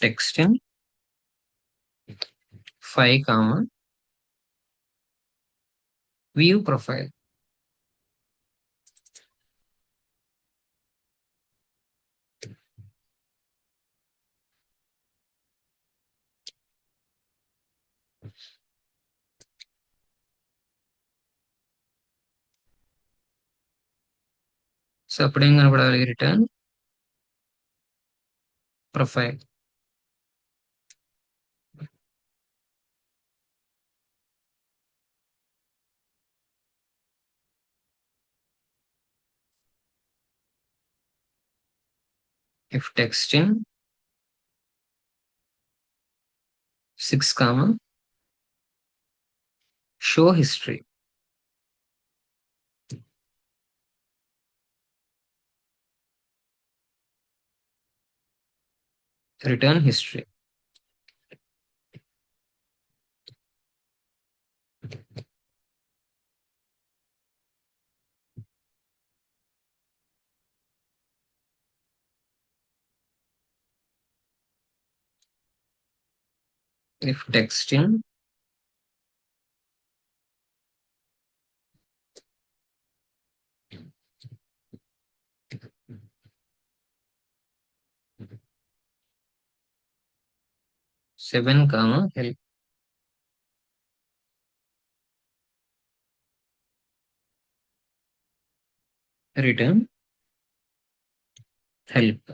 Text in five comma view profile. So అప్పుడు ఏం కనపడాలి, return profile. If text in six comma show history. Return history. If text in seven comma help. Return help.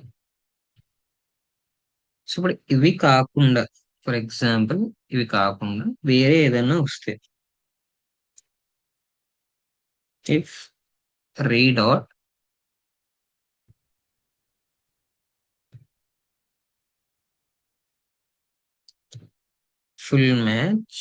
So ఇప్పుడు ఇవి కాకుండా, for example ఇవి కాకుండా వేరే ఏదైనా వస్తే, if re dot full match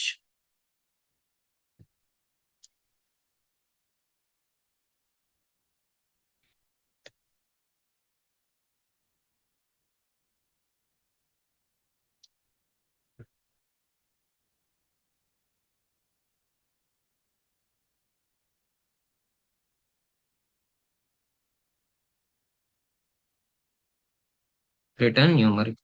return numeric.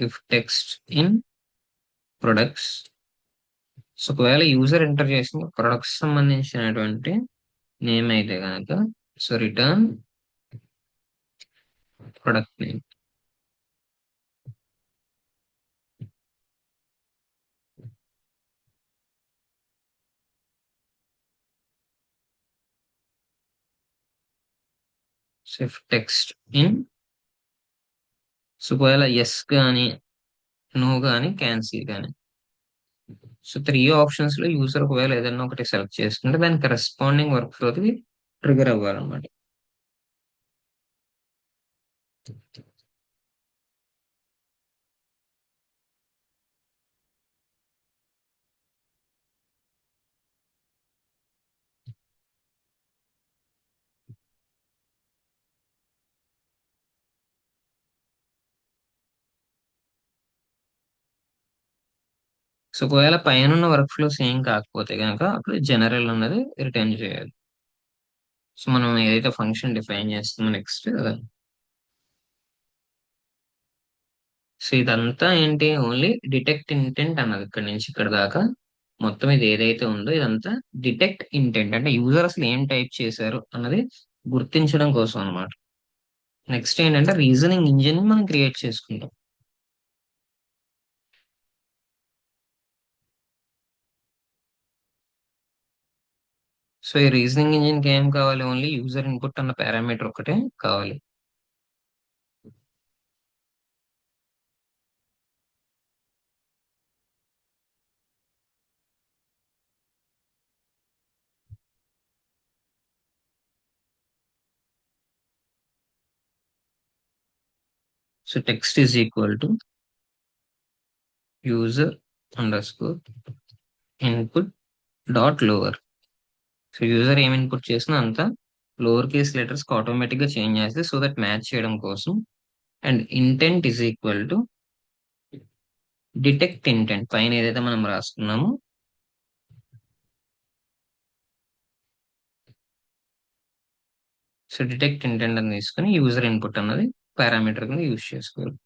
If text in products. So ఒకవేళ user enter చేసిన ప్రొడక్ట్స్ సంబంధించినటువంటి నేమ్ అయితే కనుక, so return product name. So if text in, so ఒకవేళ ఎస్ కానీ నో కానీ క్యాన్సిల్ కానీ, సో త్రీ ఆప్షన్స్ లో యూజర్ ఒకవేళ ఏదైనా ఒకటి సెలెక్ట్ చేసుకుంటే దానికి కరెస్పాండింగ్ వర్క్ ఫ్లోకి ట్రిగర్ అవ్వాలన్నమాట. సో ఒకవేళ పైన ఉన్న వర్క్ ఫ్లో సేమ్ కాకపోతే కనుక అప్పుడు జనరల్ అన్నది రిటర్న్ చేయాలి. సో మనం ఏదైతే ఫంక్షన్ డిఫైన్ చేస్తామో నెక్స్ట్, సో ఇదంతా ఏంటి, ఓన్లీ డిటెక్ట్ ఇంటెంట్ అన్నది ఇక్కడ నుంచి ఇక్కడ దాకా మొత్తం ఇది ఏదైతే ఉందో ఇదంతా డిటెక్ట్ ఇంటెంట్ అంటే యూజర్ అసలు ఏం టైప్ చేశారు అన్నది గుర్తించడం కోసం అన్నమాట. నెక్స్ట్ ఏంటంటే రీజనింగ్ ఇంజిన్ మనం క్రియేట్ చేసుకుంటాం. సో ఈ రీజనింగ్ ఇంజిన్ కి ఏం కావాలి, ఓన్లీ యూజర్ ఇన్పుట్ అన్న పారామీటర్ ఒకటే కావాలి. So text is equal to user under score input dot lower. So user ఏం ఇన్పుట్ చేసినా అంతా లోవర్ కేస్ లెటర్స్ ఆటోమేటిక్ గా చేంజ్ చేస్తే సో దట్ మ్యాచ్ చేయడం కోసం. And intent is equal to detect intent పైన ఏదైతే మనం రాసుకున్నామో, సో డిటెక్ట్ ఇంటెంట్ అని తీసుకుని యూజర్ ఇన్పుట్ అన్నది పారామీటర్ కింద యూజ్ చేసుకోవాలి.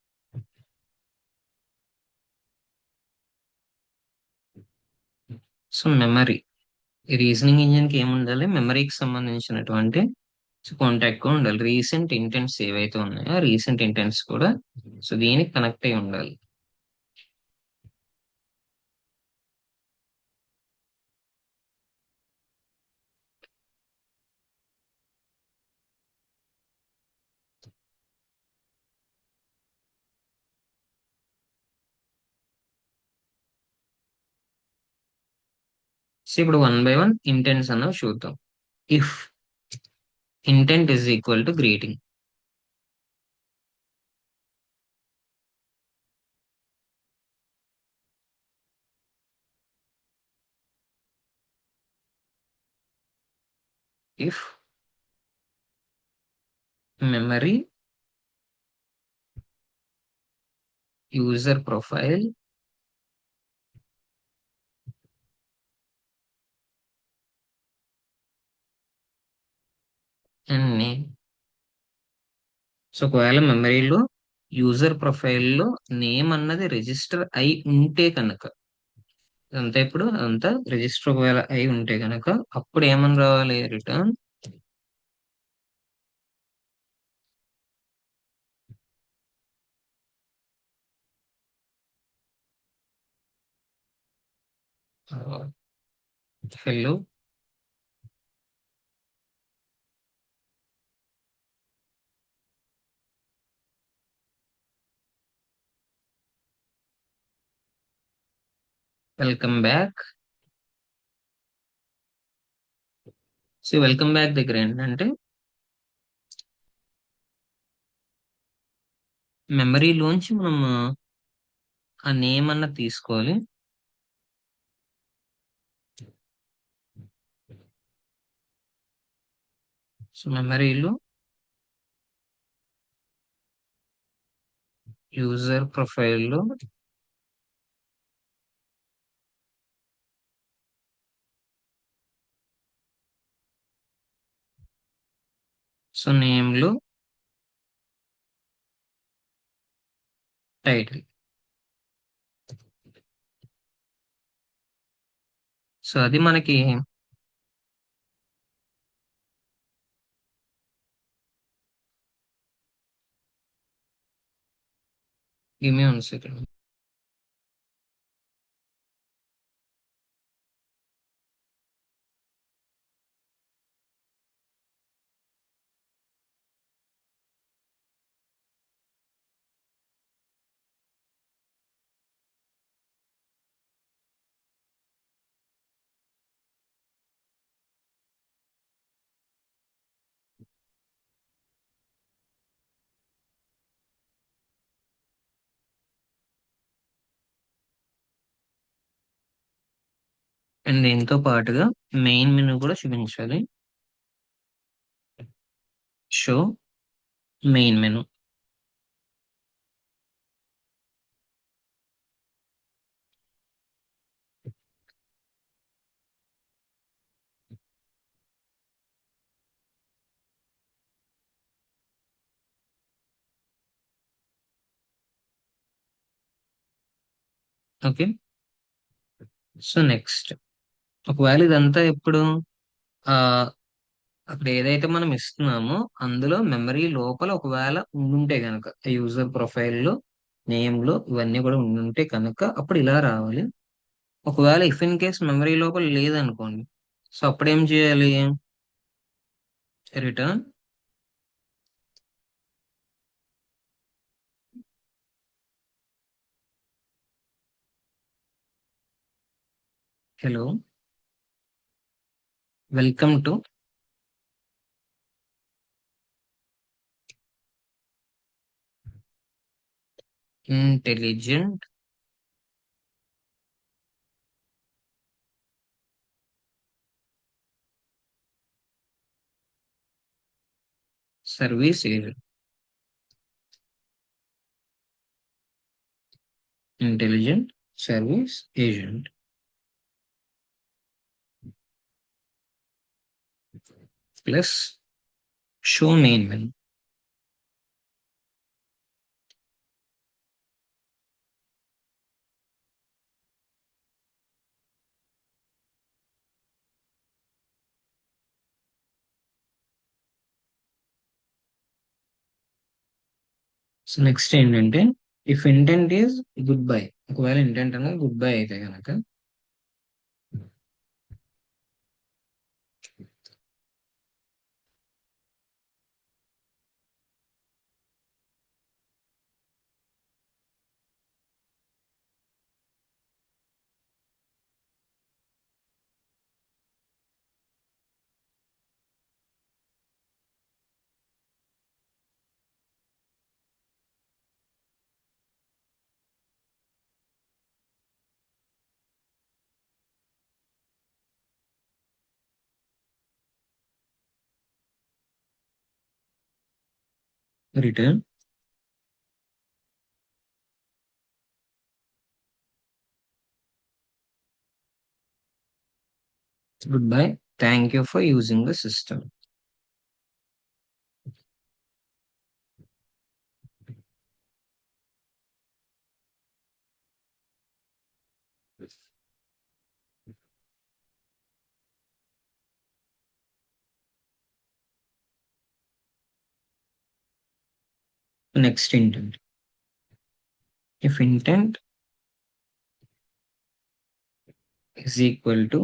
సో మెమరీ, ఈ రీజనింగ్ ఇంజిన్ కి ఏముండాలి, మెమరీకి సంబంధించినటువంటి కాంటాక్ట్ కూడా ఉండాలి. రీసెంట్ ఇంటెంట్స్ ఏవైతే ఉన్నాయో రీసెంట్ ఇంటెంట్స్ కూడా సో దీనికి కనెక్ట్ అయి ఉండాలి. సో ఇప్పుడు వన్ బై వన్ ఇంటెంట్స్ అన్నవి చూద్దాం. If intent is equal to greeting. If memory user profile and name. So ఒకవేళ మెమరీలో యూజర్ ప్రొఫైల్లో నేమ్ అన్నది రిజిస్టర్ అయి ఉంటే కనుక, అంతా ఇప్పుడు అంతా రిజిస్టర్ ఒకవేళ అయి ఉంటే కనుక అప్పుడు ఏమని రావాలి, return hello. Welcome back. So welcome back దగ్గర ఏంటంటే మెమరీలోంచి మనం ఆ నేమ్ అన్న తీసుకోవాలి. సో మెమరీలో యూజర్ ప్రొఫైల్లో సో నేమ్లో టైటిల్. సో అది మనకి గివ్ వన్ సెకండ్. అండ్ దీంతో పాటుగా మెయిన్ మెనూ కూడా చూపించాలి. Show main menu. Okay. So next, ఒకవేళ ఇదంతా ఎప్పుడు ఆ అక్కడ ఏదైతే మనం ఇస్తున్నామో అందులో మెమరీ లోపల ఒకవేళ ఉండుంటే కనుక యూజర్ ప్రొఫైల్లో నేమ్లో ఇవన్నీ కూడా ఉండుంటే కనుక అప్పుడు ఇలా రావాలి. ఒకవేళ ఇఫ్ ఇన్ కేస్ మెమరీ లోపల లేదనుకోండి, సో అప్పుడు ఏం చేయాలి? Return hello, welcome to intelligent service agent. Intelligent service agent plus show main menu. So next ఏంటంటే, if intent is goodbye, ఒకవేళ ఇంటెంట్ అనేది గుడ్ బై అయితే కనుక return goodbye, thank you for using the system. Next intent, if intent is equal to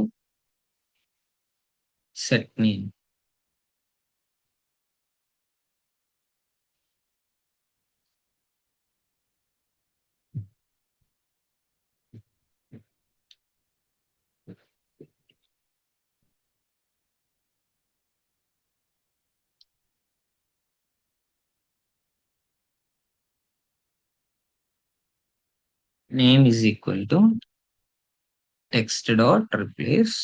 set name. Name is equal to text dot replace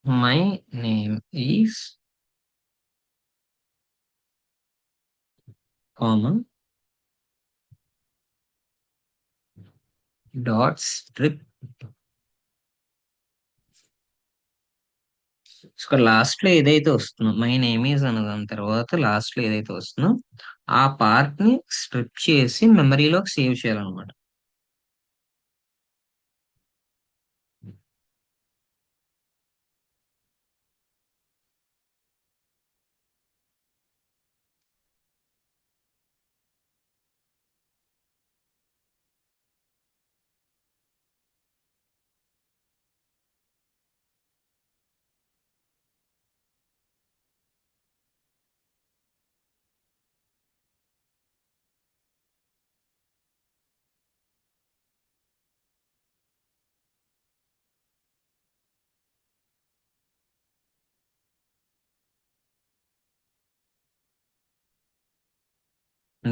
My name is comma dot strip. ఇక్కడ last లో ఏదైతే వస్తుందో my name is అన్న దాని తర్వాత last లో ఏదైతే వస్తుందో ఆ పార్ట్ ని స్ట్రిప్ చేసి మెమరీలోకి సేవ్ చేయాలన్నమాట.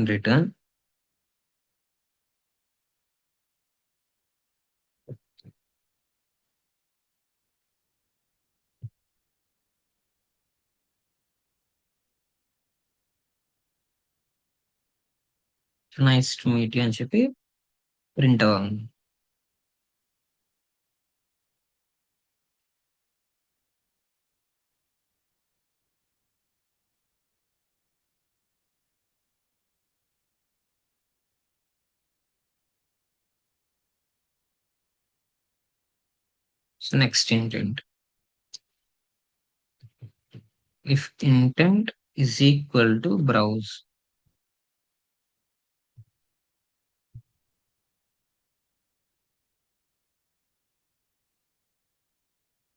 Return nice to meet you అని చెప్పి ప్రింట్ అవ్వాలి. So next intent, if intent is equal to browse,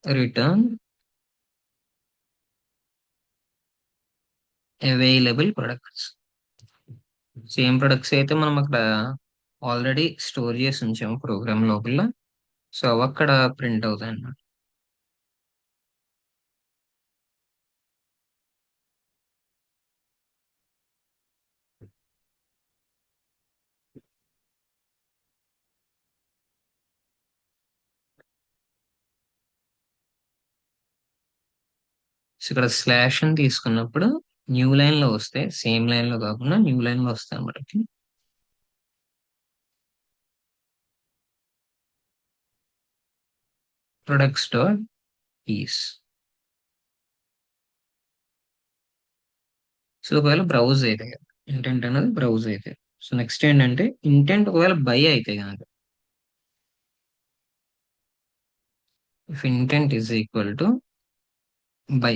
return available products. Same products అయితే మనం అక్కడ ఆల్రెడీ స్టోర్ చేసి ఉంచాము ప్రోగ్రామ్ లోపల. సో అవి అక్కడ ప్రింట్ అవుతాయి అన్నమాట. సో ఇక్కడ స్లాష్ అని తీసుకున్నప్పుడు న్యూ లైన్ లో వస్తాయి, సేమ్ లైన్ లో కాకుండా న్యూ లైన్ లో వస్తాయి మనకి. Products dot piece. సో ఒకవేళ బ్రౌజ్ అయితే ఇంటెంట్ అనేది బ్రౌజ్ అయితే. సో నెక్స్ట్ ఏంటంటే ఇంటెంట్ ఒకవేళ బై అయితే కనుక, if intent is equal to buy.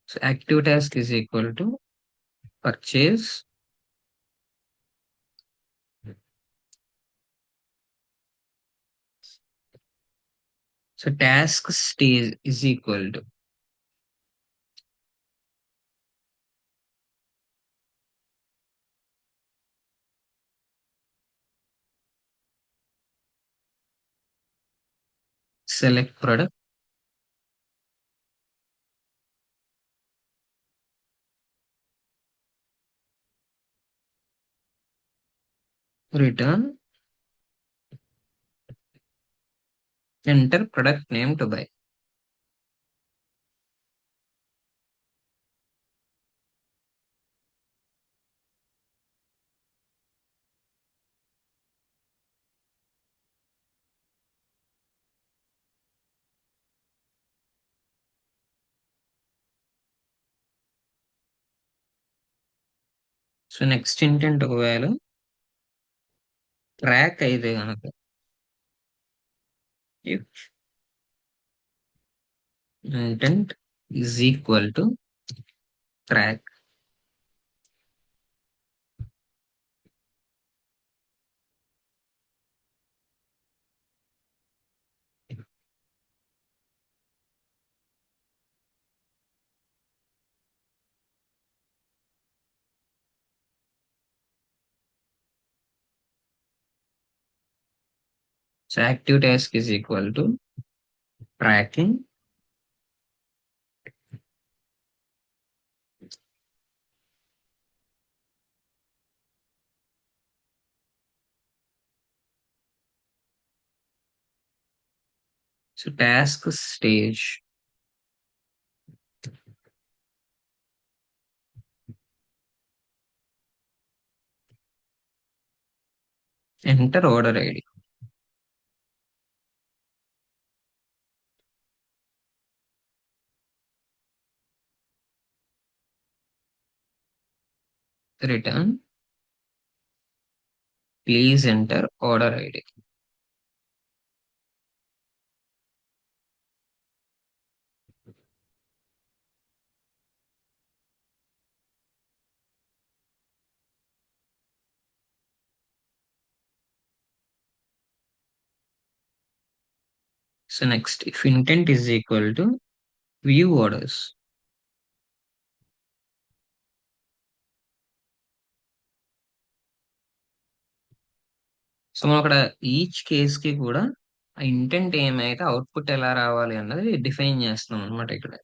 So active task is equal to purchase. So task stage is equal to select product, return enter product name to buy. So next intent ఒకవేళ track అయితే కనుక, if intent is equal to track. So active task is equal to tracking so task stage. Enter order ID. Return. Please enter order ID. So next, if intent is equal to view orders. So మనం అక్కడ each case కి కూడా ఆ intent ఏమైతే output ఎలా రావాలి అన్నది define చేస్తున్నాం అనమాట ఇక్కడ.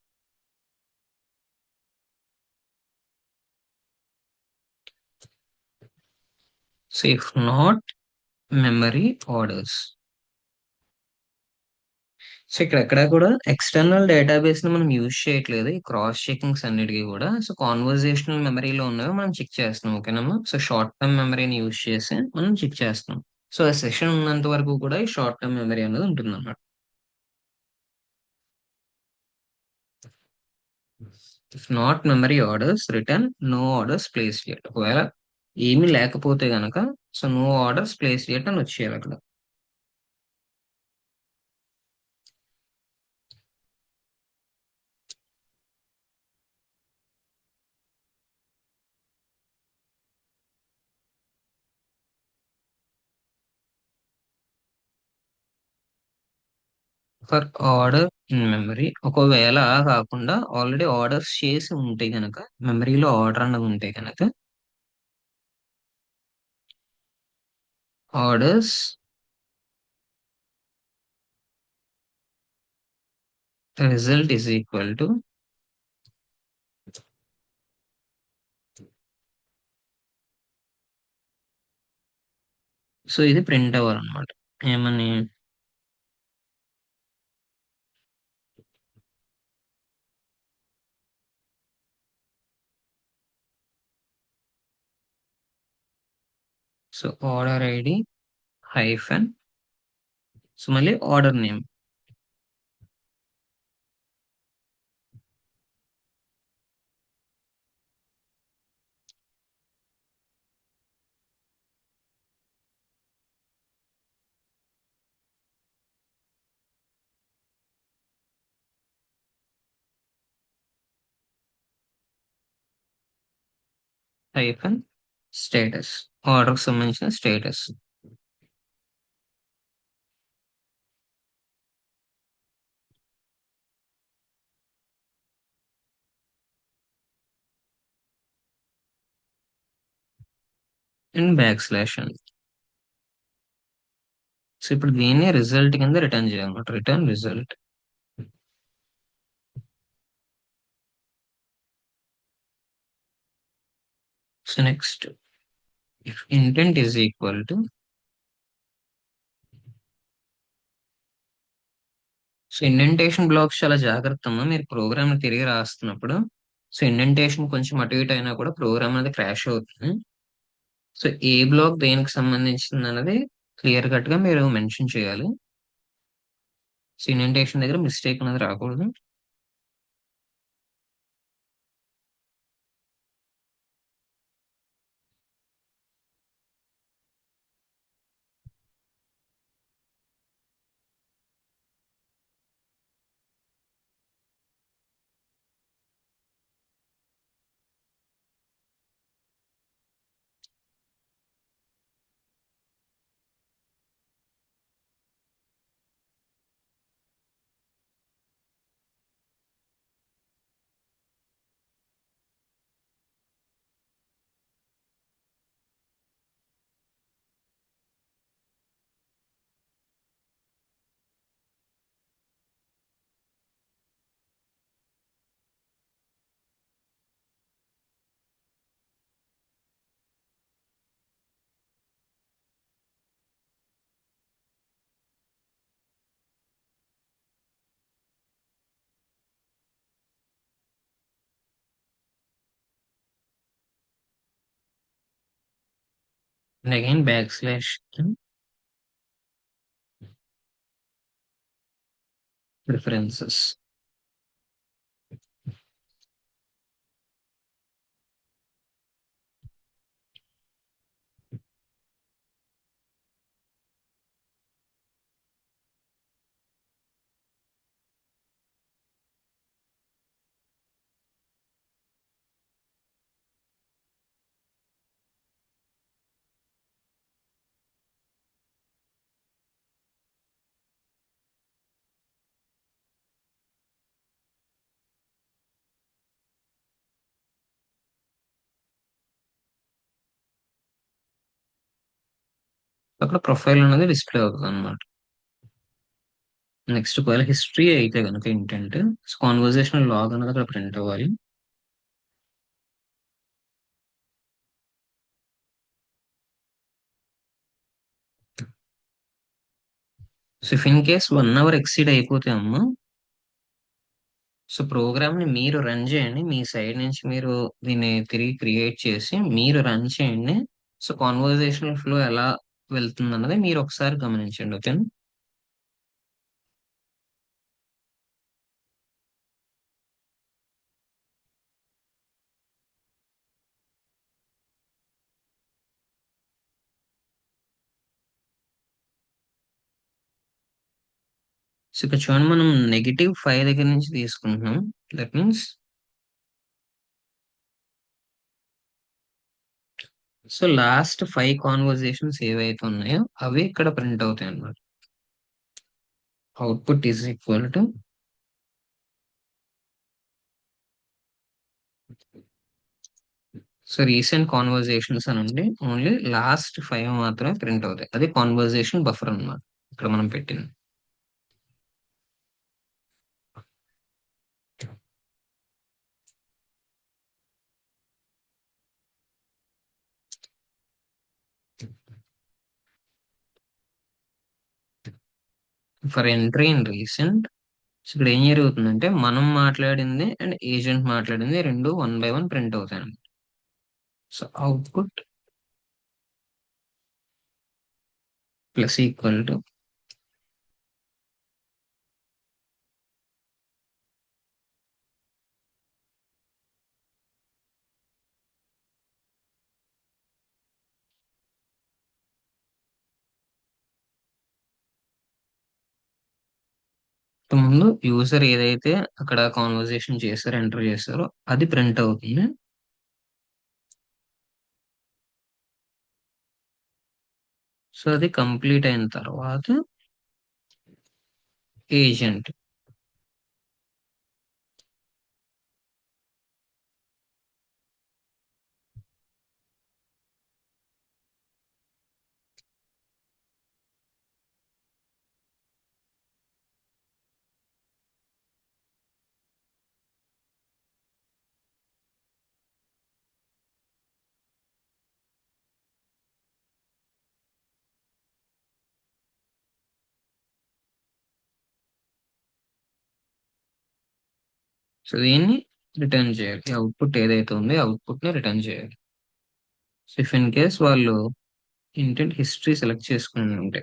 So if not memory orders. So ఇక్కడ ఎక్కడ కూడా ఎక్స్టర్నల్ డేటాబేస్ ని మనం యూజ్ చేయట్లేదు ఈ క్రాస్ చెకింగ్స్ అన్నిటికీ కూడా. సో కాన్వర్జేషనల్ మెమరీలో ఉన్నవి మనం చెక్ చేస్తున్నాం, ఓకేనమ్మా. సో షార్ట్ టర్మ్ మెమరీని యూజ్ చేసి మనం చెక్ చేస్తున్నాం. సో ఆ సెషన్ ఉన్నంత వరకు కూడా ఈ షార్ట్ టర్మ్ మెమరీ అనేది ఉంటుంది అన్నమాట. If not memory orders return no orders placed yet. ఒకవేళ ఏమీ లేకపోతే గనక so no orders placed yet అని వచ్చేయాలి అక్కడ. ఫర్ ఆర్డర్ ఇన్ మెమరీ, ఒకవేళ కాకుండా ఆల్రెడీ ఆర్డర్స్ చేసి ఉంటే గనక, మెమరీలో ఆర్డర్ అన్నది ఉంటే గనక orders result is equal to, so ఇది ప్రింట్ అవ్వాలన్నమాట. ఏమని? So order ID hyphen, so మళ్ళీ order name hyphen status, order సంబంధించిన స్టేటస్. అండ్ బ్యాక్ స్లాష్ అని. సో ఇప్పుడు దీన్ని రిజల్ట్ కింద రిటర్న్ చేయాలన్నమాట. Return result. So next, if intent is equal to, so indentation blocks చాలా జాగ్రత్త అమ్మా మీరు ప్రోగ్రామ్ తిరిగి రాస్తున్నప్పుడు. సో ఇండెంటేషన్ కొంచెం అటు ఇటు అయినా కూడా ప్రోగ్రామ్ అనేది క్రాష్ అవుతుంది. సో ఏ బ్లాక్ దేనికి సంబంధించింది అన్నది క్లియర్ కట్ గా మీరు మెన్షన్ చేయాలి. సో ఇండెంటేషన్ దగ్గర మిస్టేక్ అనేది రాకూడదు. and again backslash preferences. అక్కడ ప్రొఫైల్ అనేది డిస్ప్లే అవుతుంది అనమాట. నెక్స్ట్ ఒకవేళ హిస్టరీ అయితే కనుక ఇంటెంట్ కాన్వర్జేషనల్ లాగ్ అనేది అక్కడ ప్రింట్ అవ్వాలి. So if in case 1 hour exceed అయిపోతే అమ్మ, సో ప్రోగ్రామ్ ని మీరు రన్ చేయండి, మీ సైడ్ నుంచి మీరు దీన్ని తిరిగి క్రియేట్ చేసి మీరు రన్ చేయండి. సో కాన్వర్జేషనల్ ఫ్లో ఎలా వెళ్తుంది అన్నది మీరు ఒకసారి గమనించండి. ఓకే. సో ఇక్కడ చూడండి, మనం -5 దగ్గర నుంచి తీసుకుంటున్నాం. That means so last 5 conversations ఏవైతే ఉన్నాయో అవి ఇక్కడ ప్రింట్ అవుతాయి అన్నమాట. Output is equal to, so recent conversations అని ఉండి ఓన్లీ లాస్ట్ 5 మాత్రమే ప్రింట్ అవుతాయి. అది కాన్వర్జేషన్ బఫర్ అన్నమాట ఇక్కడ మనం పెట్టింది. ఫర్ ఎంట్రీ ఇన్ రీసెంట్, ఇక్కడ ఏం జరుగుతుందంటే మనం మాట్లాడింది అండ్ ఏజెంట్ మాట్లాడింది రెండు 1 by 1 ప్రింట్ అవుతాయి అన్నమాట. So output plus equal to, ముందు యూజర్ ఏదైతే అక్కడ కాన్వర్జేషన్ చేస్తారో ఎంటర్ చేస్తారో అది ప్రింట్ అవుతుంది. సో అది కంప్లీట్ అయిన తర్వాత ఏజెంట్, సో దీన్ని రిటర్న్ చేయాలి. అవుట్పుట్ ఏదైతే ఉందో అవుట్పుట్ ని రిటర్న్ చేయాలి. సో ఇఫ్ ఇన్ కేస్ వాళ్ళు ఇంటెంట్ హిస్టరీ సెలెక్ట్ చేసుకుని ఉంటే,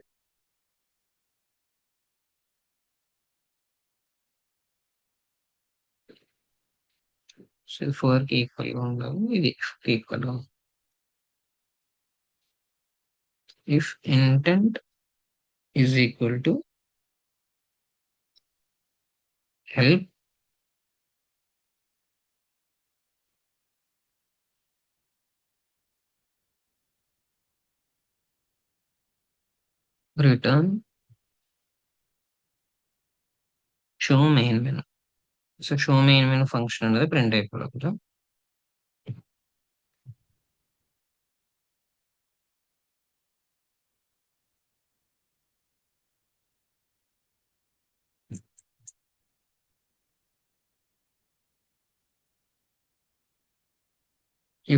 సో 4కి ఈక్వల్ గా ఉండాలి, ఇది ఈక్వల్ గా. If intent is equal to help return show main menu. So show main menu function అనేది ప్రింట్ అయిపోవాలి కదా.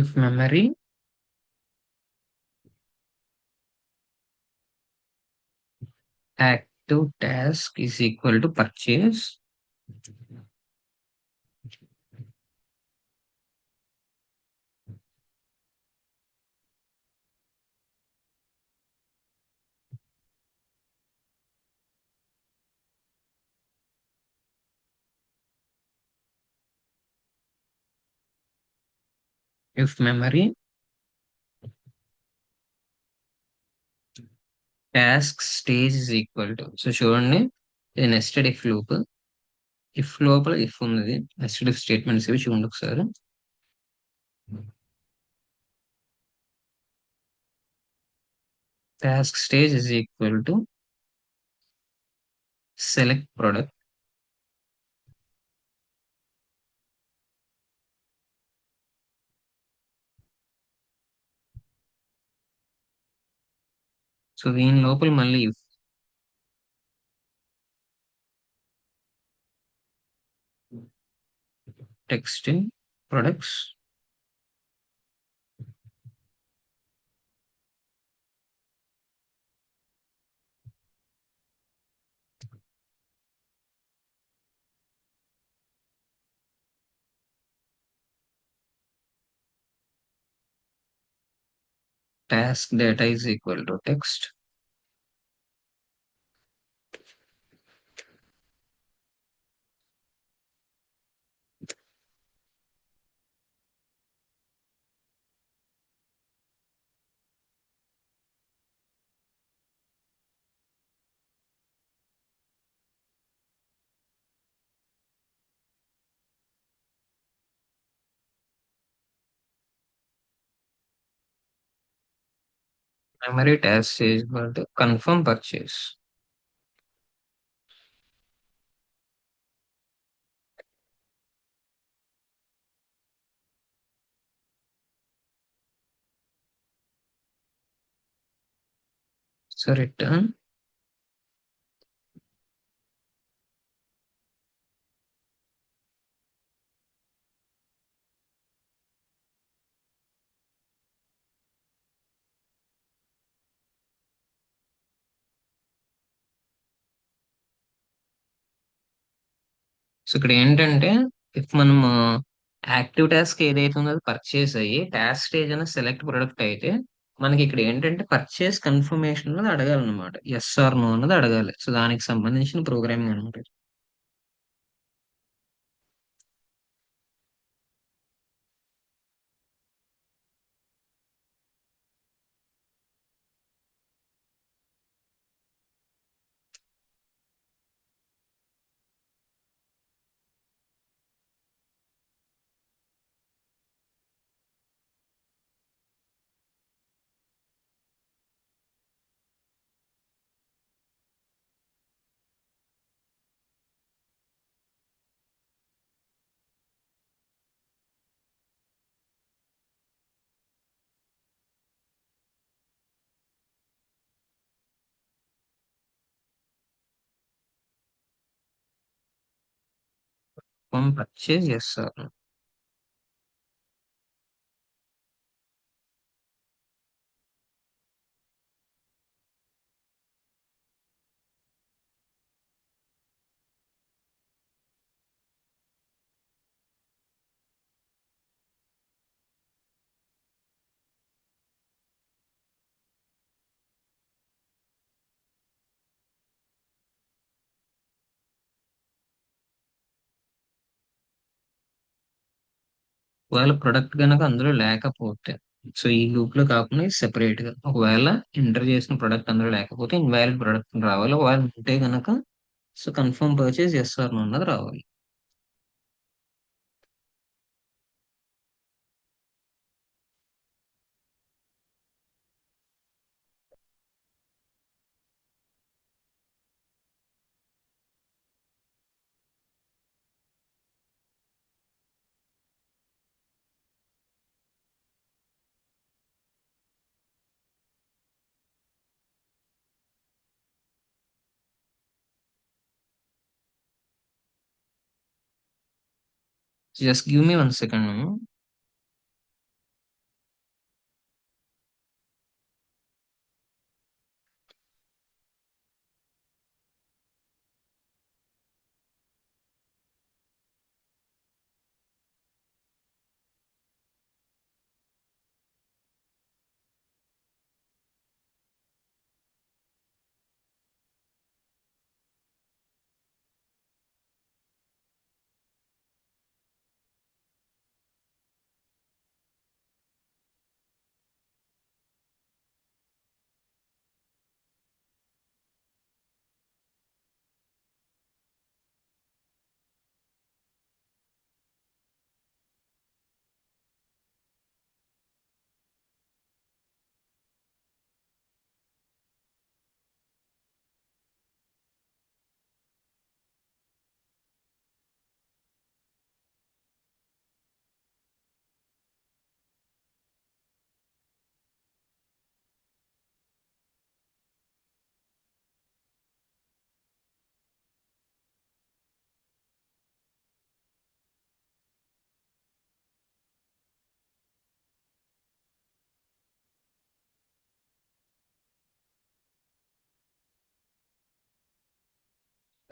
If memory active task is equal to purchase, if memory task stage is equal to, so చూడండి, ఇది nested if loop. If లోపల if ఉన్నది, nested if statements ఇవి చూడండి ఒకసారి. Task stage is equal to select product. So దీని లోపల మళ్ళీ text in products task data is equal to text. Memory task stage equal to confirm purchase. So return so ఇక్కడ ఏంటంటే, if మనం active task ఏదైతే ఉందో అది పర్చేస్ అయ్యి టాస్క్ స్టేజ్ అనే సెలెక్ట్ ప్రొడక్ట్ అయితే, మనకి ఇక్కడ ఏంటంటే పర్చేస్ కన్ఫర్మేషన్ అన్నది అడగాలన్నమాట. ఎస్ ఆర్ నో అన్నది అడగాలి. సో దానికి సంబంధించిన ప్రోగ్రామింగ్ అనమాట. మనం పర్చేస్ చేస్తారు. ఒకవేళ ప్రొడక్ట్ కనుక అందులో లేకపోతే, సో ఈ లూప్ లో కాకుండా సెపరేట్ గా ఒకవేళ ఎంటర్ చేసిన ప్రొడక్ట్ అందులో లేకపోతే ఇన్వాలిడ్ ప్రొడక్ట్ రావాలి. ఒకవేళ ఉంటే కనుక సో కన్ఫర్మ్ పర్చేస్ చేస్తారు అన్నది రావాలి. Just give me 1 second.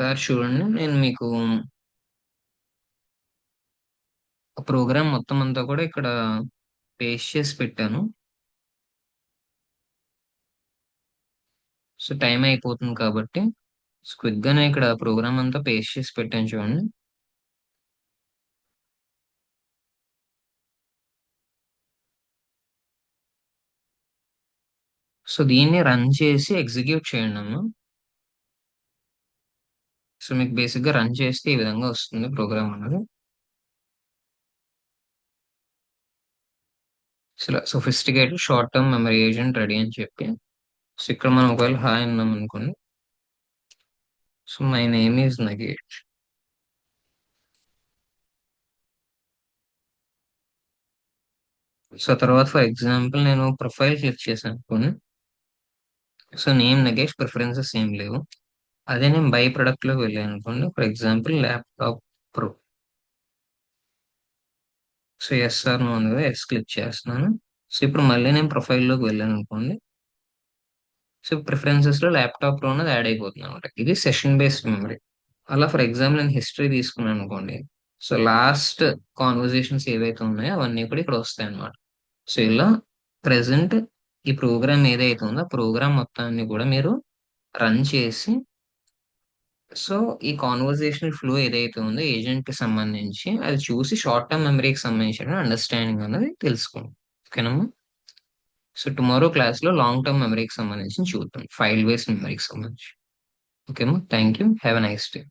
Sir చూడండి, నేను మీకు ప్రోగ్రామ్ మొత్తం అంతా కూడా ఇక్కడ పేస్ట్ చేసి పెట్టాను. సో టైం అయిపోతుంది కాబట్టి క్విక్ గానే ఇక్కడ ప్రోగ్రామ్ అంతా పేస్ట్ చేసి పెట్టాను చూడండి. సో దీన్ని రన్ చేసి ఎగ్జిక్యూట్ చేయండి అన్న. సో మీకు బేసిక్ గా రన్ చేస్తే ఈ విధంగా వస్తుంది ప్రోగ్రామ్ అనేది. So sophisticated short term memory agent ready అని చెప్పి, సో ఇక్కడ మనం ఒకవేళ హాయ్ అన్నాం అనుకోండి. So my name is Nagesh. So తర్వాత ఫర్ ఎగ్జాంపుల్ నేను ప్రొఫైల్ క్లిక్ చేశాను అనుకోండి. సో నేమ్ నగేష్, ప్రిఫరెన్సెస్ ఏం లేవు. అదే నేను బై ప్రొడక్ట్ లోకి వెళ్ళాను అనుకోండి, for example laptop pro. So yes or no అనేది ఎస్ క్లిక్ చేస్తున్నాను. సో ఇప్పుడు మళ్ళీ నేను ప్రొఫైల్ లోకి వెళ్ళాను అనుకోండి. సో ప్రిఫరెన్సెస్ లో ల్యాప్టాప్ ప్రో అనేది యాడ్ అయిపోతుంది అనమాట. ఇది సెషన్ బేస్డ్ మెమరీ. అలా ఫర్ ఎగ్జాంపుల్ నేను హిస్టరీ తీసుకున్నాను అనుకోండి. సో లాస్ట్ కాన్వర్జేషన్స్ ఏవైతే ఉన్నాయో అవన్నీ కూడా ఇక్కడ వస్తాయి అన్నమాట. సో ఇలా ప్రెసెంట్ ఈ ప్రోగ్రామ్ ఏదైతే ఉందో ఆ ప్రోగ్రామ్ మొత్తాన్ని కూడా మీరు రన్ చేసి, సో ఈ కాన్వర్జేషనల్ ఫ్లో ఏదైతే ఉందో ఏజెంట్ కి సంబంధించి అది చూసి షార్ట్ టర్మ్ మెమరీకి సంబంధించిన అండర్స్టాండింగ్ అనేది తెలుసుకోండి. ఓకేనమ్మా. సో టుమారో క్లాస్ లో లాంగ్ టర్మ్ మెమరీకి సంబంధించి చూద్దాం, ఫైల్ బేస్డ్ మెమరీకి సంబంధించి. ఓకేమ్మా, thank you, have a nice day.